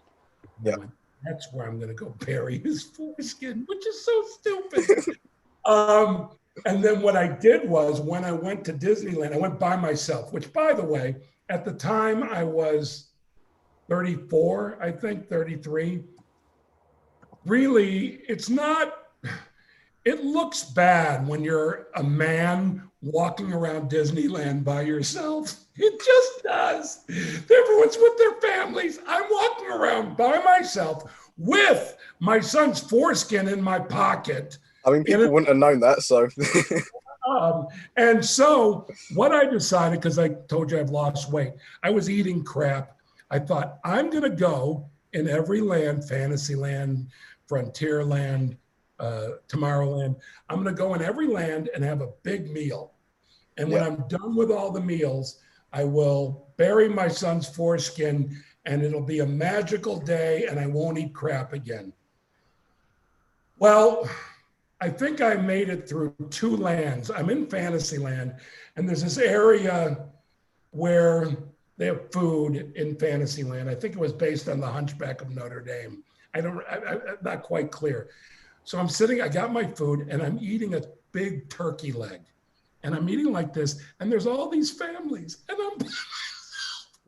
Yeah. That's where I'm going to go bury his foreskin, which is so stupid. And then what I did was when I went to Disneyland, I went by myself, which, by the way, at the time I was 34, I think, 33. Really, it looks bad when you're a man walking around Disneyland by yourself. It just does. Everyone's with their families. I'm walking around by myself with my son's foreskin in my pocket. I mean, people wouldn't have known that, so. And so what I decided, because I told you I've lost weight, I was eating crap. I thought, I'm going to go in every land, Fantasyland, Frontierland, Tomorrowland. I'm going to go in every land and have a big meal. And when I'm done with all the meals, I will bury my son's foreskin and it'll be a magical day and I won't eat crap again. Well, I think I made it through 2 lands. I'm in Fantasyland and there's this area where they have food in Fantasyland. I think it was based on the Hunchback of Notre Dame. I'm not quite clear. So I'm sitting, I got my food and I'm eating a big turkey leg. And I'm eating like this, and there's all these families, and I'm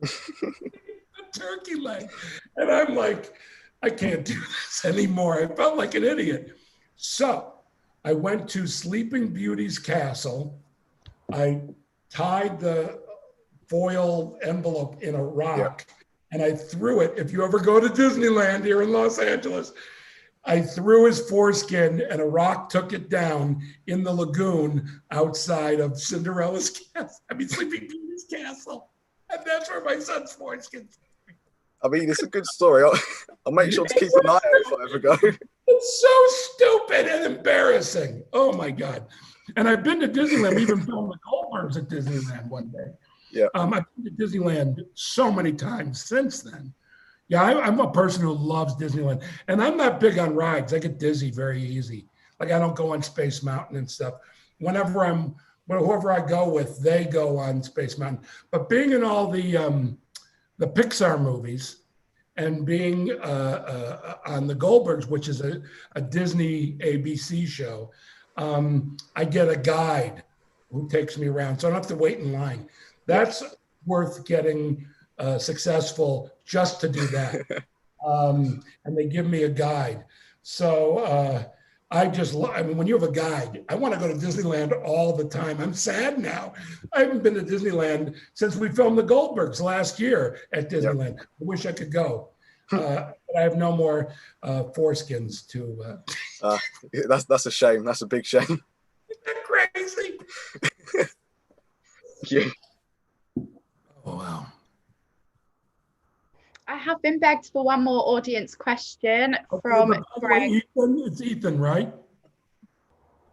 a turkey leg. And I'm like, I can't do this anymore. I felt like an idiot. So I went to Sleeping Beauty's castle. I tied the foil envelope in a rock, and I threw it. If you ever go to Disneyland here in Los Angeles, I threw his foreskin and a rock took it down in the lagoon outside of Cinderella's castle. Sleeping Beauty's castle. And that's where my son's foreskin. I mean, it's a good story. I'll make sure to keep an eye out if I ever go. It's so stupid and embarrassing. Oh my God. And I've been to Disneyland. We even filmed the Goldbergs at Disneyland one day. Yeah. I've been to Disneyland so many times since then. Yeah, I'm a person who loves Disneyland, and I'm not big on rides. I get dizzy very easy. Like I don't go on Space Mountain and stuff. Whoever I go with, they go on Space Mountain. But being in all the Pixar movies and being on the Goldbergs, which is a Disney ABC show, I get a guide who takes me around, so I don't have to wait in line. That's worth getting successful just to do that. And they give me a guide. So when you have a guide, I want to go to Disneyland all the time. I'm sad now. I haven't been to Disneyland since we filmed the Goldbergs last year at Disneyland. Yep. I wish I could go. But I have no more foreskins to. That's a shame. That's a big shame. Isn't that crazy? Yeah. Oh, wow. I have been begged for one more audience question from Greg. Ethan, it's Ethan, right?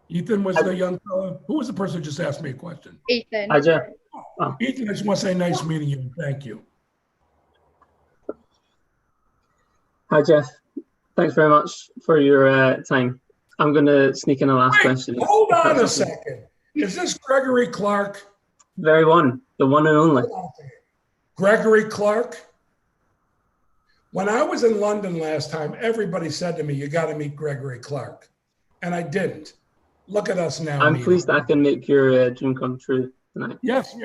Ethan was the young fellow. Who was the person who just asked me a question? Ethan. Hi, Jeff. Ethan, I just want to say nice meeting you. Thank you. Hi, Jeff. Thanks very much for your time. I'm going to sneak in a last question. Hold on a second. Is this Gregory Clark? Very one, the one and only. Gregory Clark? When I was in London last time, everybody said to me, you got to meet Gregory Clark. And I didn't. Look at us now. I'm pleased I can make your dream come true tonight. Yes,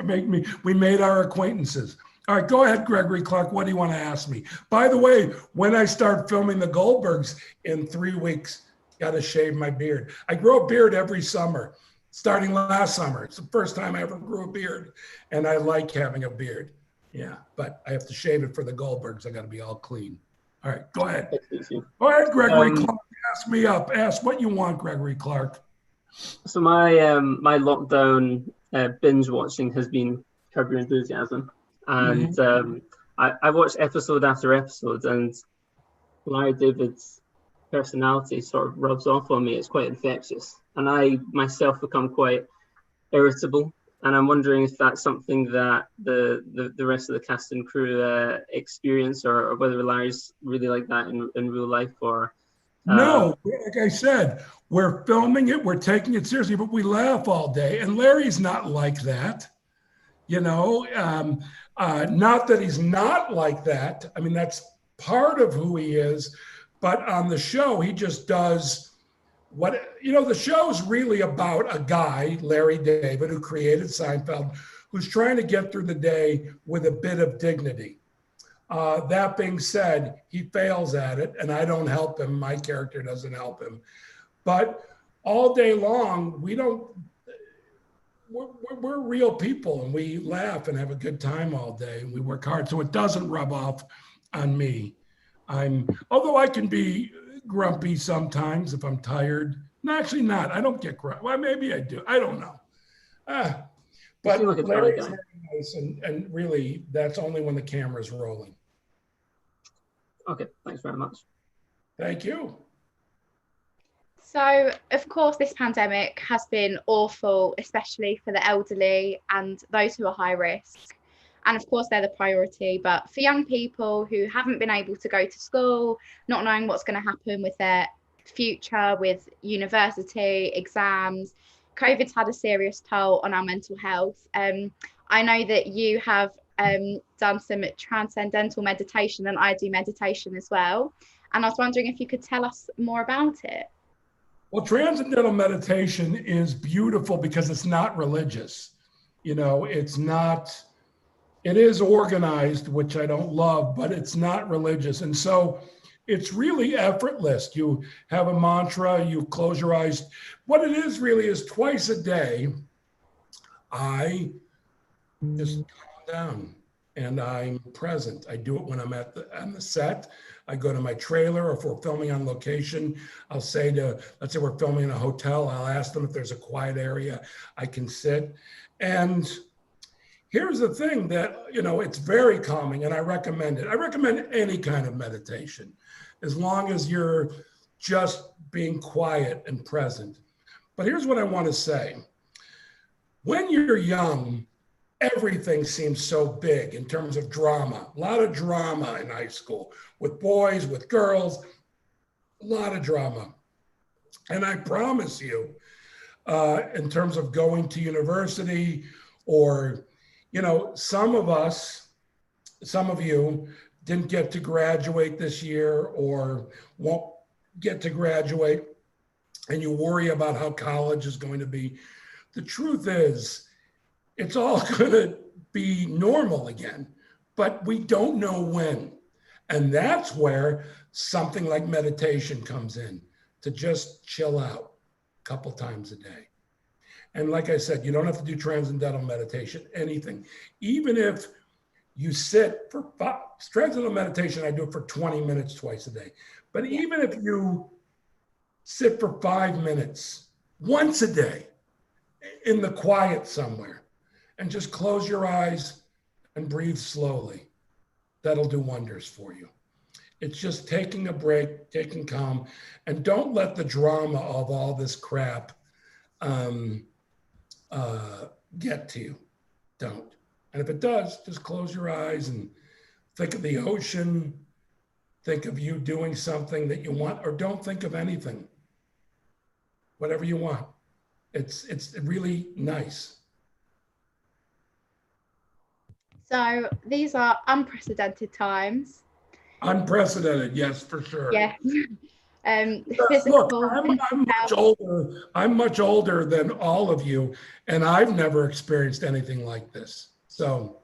we made our acquaintances. All right, go ahead, Gregory Clark. What do you want to ask me? By the way, when I start filming the Goldbergs in 3 weeks, got to shave my beard. I grow a beard every summer, starting last summer. It's the first time I ever grew a beard, and I like having a beard. Yeah, but I have to shave it for the Goldbergs. I got to be all clean. All right, go ahead. Go ahead, Gregory Clark. Ask me up. Ask what you want, Gregory Clark. So my my lockdown binge watching has been Curb Your Enthusiasm, and I watched episode after episode, and Larry David's personality sort of rubs off on me. It's quite infectious, and I myself become quite irritable. And I'm wondering if that's something that the rest of the cast and crew experience, or whether Larry's really like that in real life, or no. Like I said, we're filming it, we're taking it seriously, but we laugh all day. And Larry's not like that, you know. Not that he's not like that. I mean, that's part of who he is. But on the show, he just does. The show's really about a guy, Larry David, who created Seinfeld, who's trying to get through the day with a bit of dignity. That being said, he fails at it, and I don't help him. My character doesn't help him. But all day long, we're real people, and we laugh and have a good time all day, and we work hard. So it doesn't rub off on me. Although I can be grumpy sometimes if I'm tired. No, actually not. I don't get grumpy. Well, maybe I do. I don't know. But Larry's very nice, and really, that's only when the camera's rolling. Okay, thanks very much. Thank you. So, of course, this pandemic has been awful, especially for the elderly and those who are high risk. And of course, they're the priority. But for young people who haven't been able to go to school, not knowing what's going to happen with their future, with university, exams, COVID's had a serious toll on our mental health. I know that you have done some transcendental meditation, and I do meditation as well. And I was wondering if you could tell us more about it. Well, transcendental meditation is beautiful because it's not religious. You know, it's not, it is organized, which I don't love, but it's not religious. And so it's really effortless. You have a mantra, you close your eyes. What it is really is twice a day, I just calm down and I'm present. I do it when I'm on the set. I go to my trailer, or if we're filming on location, I'll say let's say we're filming in a hotel, I'll ask them if there's a quiet area I can sit. And here's the thing that, you know, it's very calming and I recommend it. I recommend any kind of meditation, as long as you're just being quiet and present. But here's what I want to say. When you're young, everything seems so big in terms of drama. A lot of drama in high school, with boys, with girls, a lot of drama. And I promise you, in terms of going to university, or, you know, some of you didn't get to graduate this year or won't get to graduate, and you worry about how college is going to be. The truth is, it's all going to be normal again, but we don't know when. And that's where something like meditation comes in, to just chill out a couple times a day. And like I said, you don't have to do transcendental meditation, anything. Even if you sit for transcendental meditation, I do it for 20 minutes twice a day. But even if you sit for 5 minutes once a day in the quiet somewhere, and just close your eyes and breathe slowly, that'll do wonders for you. It's just taking a break, taking calm, and don't let the drama of all this crap get to you. Don't. And if it does, just close your eyes and think of the ocean, think of you doing something that you want, or don't think of anything. Whatever you want. It's really nice. So these are unprecedented times. Unprecedented, yes, for sure. Yeah. Look, I'm much older than all of you, and I've never experienced anything like this. So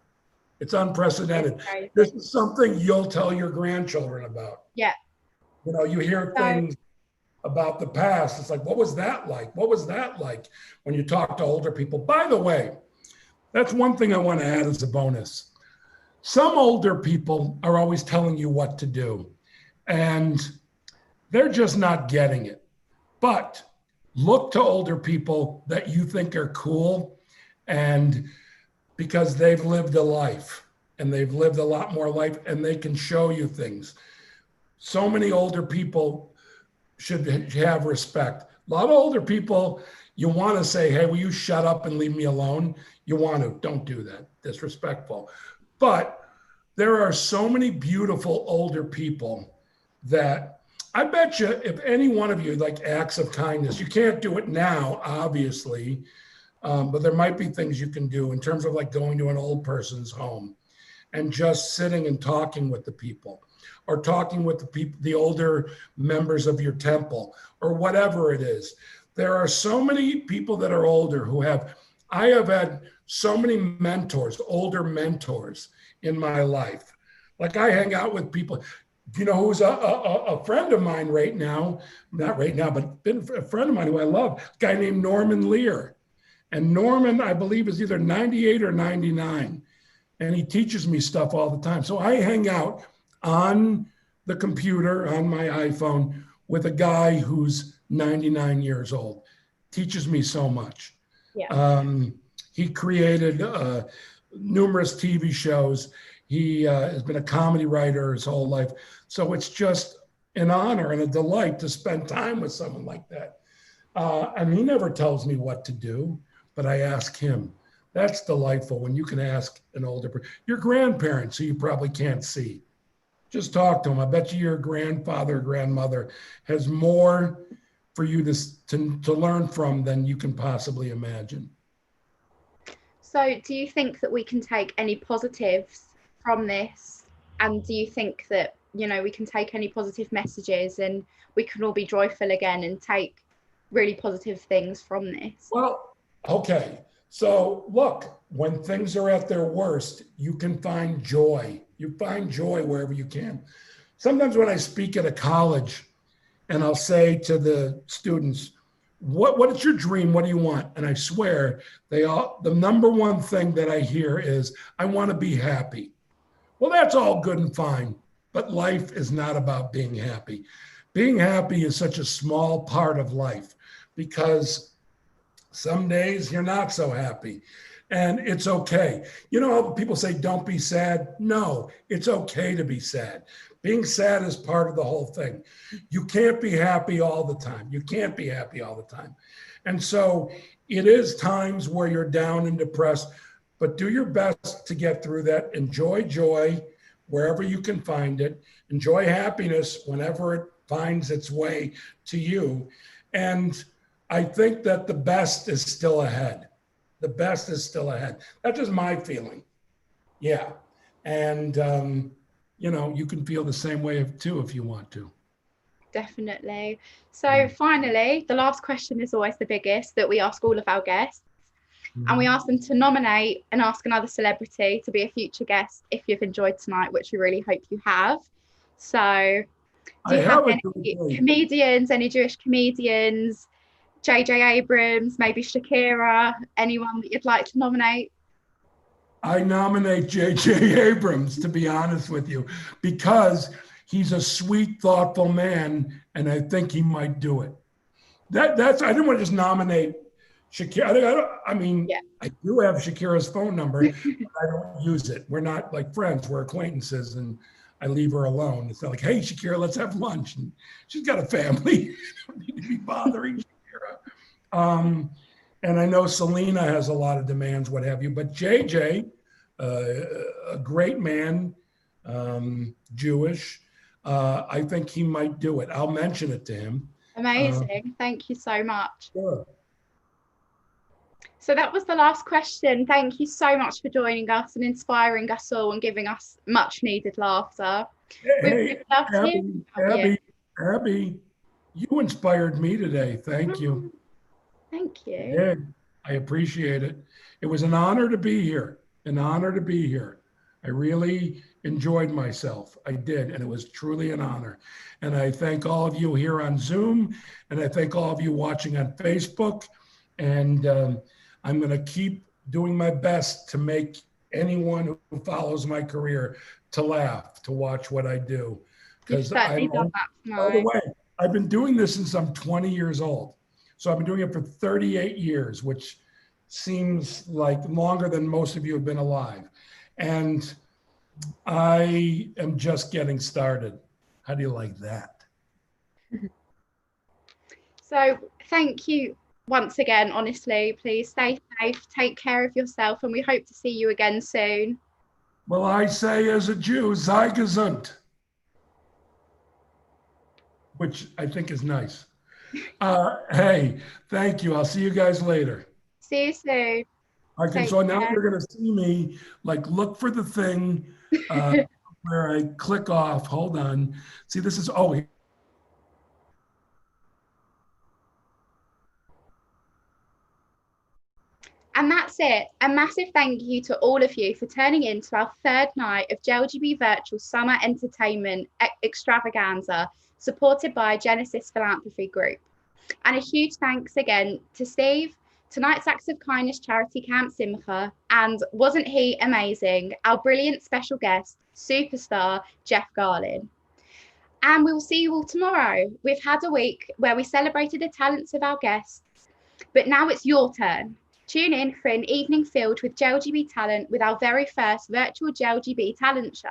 it's unprecedented. This is something you'll tell your grandchildren about. Yeah. You know, you hear things about the past. It's like, what was that like? What was that like when you talk to older people? By the way, that's one thing I want to add as a bonus. Some older people are always telling you what to do, and they're just not getting it. But look to older people that you think are cool, and because they've lived a life and they've lived a lot more life and they can show you things. So many older people should have respect. A lot of older people, you want to say, hey, will you shut up and leave me alone? You want to, don't do that, disrespectful. But there are so many beautiful older people that I bet you if any one of you like acts of kindness, you can't do it now, obviously, but there might be things you can do in terms of like going to an old person's home and just sitting and talking with the people, or talking with the people, the older members of your temple, or whatever it is. There are so many people that are older who I have had so many mentors, older mentors in my life. Like I hang out with people, you know, who's a friend of mine right now, not right now, but been a friend of mine who I love, a guy named Norman Lear. And Norman, I believe, is either 98 or 99. And he teaches me stuff all the time. So I hang out on the computer, on my iPhone, with a guy who's 99 years old. Teaches me so much. Yeah. He created numerous TV shows. He has been a comedy writer his whole life. So it's just an honor and a delight to spend time with someone like that. And he never tells me what to do, but I ask him. That's delightful when you can ask an older person. Your grandparents, who you probably can't see, just talk to them. I bet you your grandfather or grandmother has more for you to learn from than you can possibly imagine. So do you think that we can take any positives from this? And do you think that, you know, we can take any positive messages and we can all be joyful again and take really positive things from this? Well, okay. So look, when things are at their worst, you can find joy. You find joy wherever you can. Sometimes when I speak at a college and I'll say to the students, what is your dream? What do you want? And I swear the number one thing that I hear is, I want to be happy. Well, that's all good and fine, but life is not about being happy. Being happy is such a small part of life because some days you're not so happy and it's okay. You know how people say, don't be sad? No, it's okay to be sad. Being sad is part of the whole thing. You can't be happy all the time. You can't be happy all the time. And so it is times where you're down and depressed, but do your best to get through that. Enjoy joy wherever you can find it. Enjoy happiness whenever it finds its way to you. And I think that the best is still ahead. The best is still ahead. That's just my feeling. Yeah. And, you know, you can feel the same way too if you want to. Definitely. So finally, the last question is always the biggest that we ask all of our guests. And we ask them to nominate and ask another celebrity to be a future guest if you've enjoyed tonight, which we really hope you have. So do you have any comedians, any Jewish comedians, J.J. Abrams, maybe Shakira, anyone that you'd like to nominate? I nominate J.J. Abrams, to be honest with you, because he's a sweet, thoughtful man, and I think he might do it. That's I didn't want to just nominate Shakira. I mean, I do have Shakira's phone number, but I don't use it. We're not like friends, we're acquaintances, and I leave her alone. It's not like, hey, Shakira, let's have lunch. And she's got a family. You don't need to be bothering Shakira. And I know Selena has a lot of demands, what have you, but JJ, a great man, Jewish, I think he might do it. I'll mention it to him. Amazing. Thank you so much. Sure. So that was the last question. Thank you so much for joining us and inspiring us all and giving us much needed laughter. Hey, Abby, you inspired me today. Thank you. Thank you. Yeah, I appreciate it. It was an honor to be here. An honor to be here. I really enjoyed myself. I did, and it was truly an honor. And I thank all of you here on Zoom, and I thank all of you watching on Facebook. And I'm going to keep doing my best to make anyone who follows my career to laugh, to watch what I do. Because by the way, I've been doing this since I'm 20 years old. So I've been doing it for 38 years, which seems like longer than most of you have been alive. And I am just getting started. How do you like that? So thank you once again, honestly. Please stay safe, take care of yourself, and we hope to see you again soon. Well, I say as a Jew, sei gesund, which I think is nice. Hey, thank you. I'll see you guys later. See you soon. Okay, so now you're going to see me, like, look for the thing where I click off. Hold on. See, this is, oh. And that's it. A massive thank you to all of you for turning in to our third night of JLGB Virtual Summer Entertainment Extravaganza, supported by Genesis Philanthropy Group. And a huge thanks again to Steve, tonight's Acts of Kindness charity Camp Simcha, and wasn't he amazing, our brilliant special guest, superstar Jeff Garlin. And we will see you all tomorrow. We've had a week where we celebrated the talents of our guests, but now it's your turn. Tune in for an evening filled with JLGB talent with our very first virtual JLGB talent show.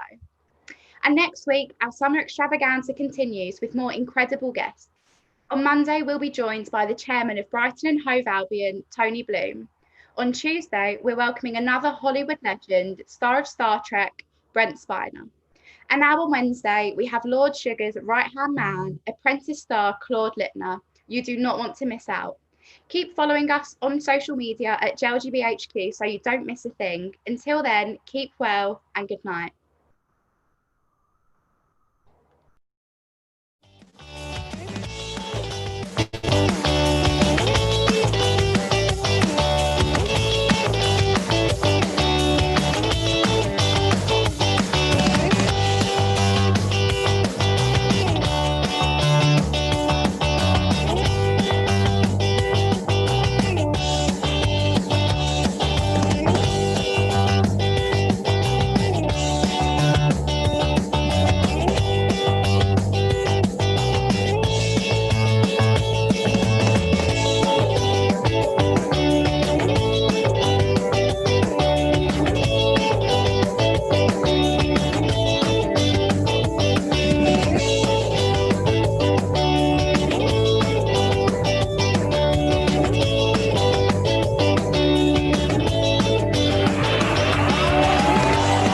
And next week, our summer extravaganza continues with more incredible guests. On Monday, we'll be joined by the chairman of Brighton and Hove Albion, Tony Bloom. On Tuesday, we're welcoming another Hollywood legend, star of Star Trek, Brent Spiner. And now on Wednesday, we have Lord Sugar's right-hand man, apprentice star Claude Littner. You do not want to miss out. Keep following us on social media at JLGB HQ so you don't miss a thing. Until then, keep well and good night.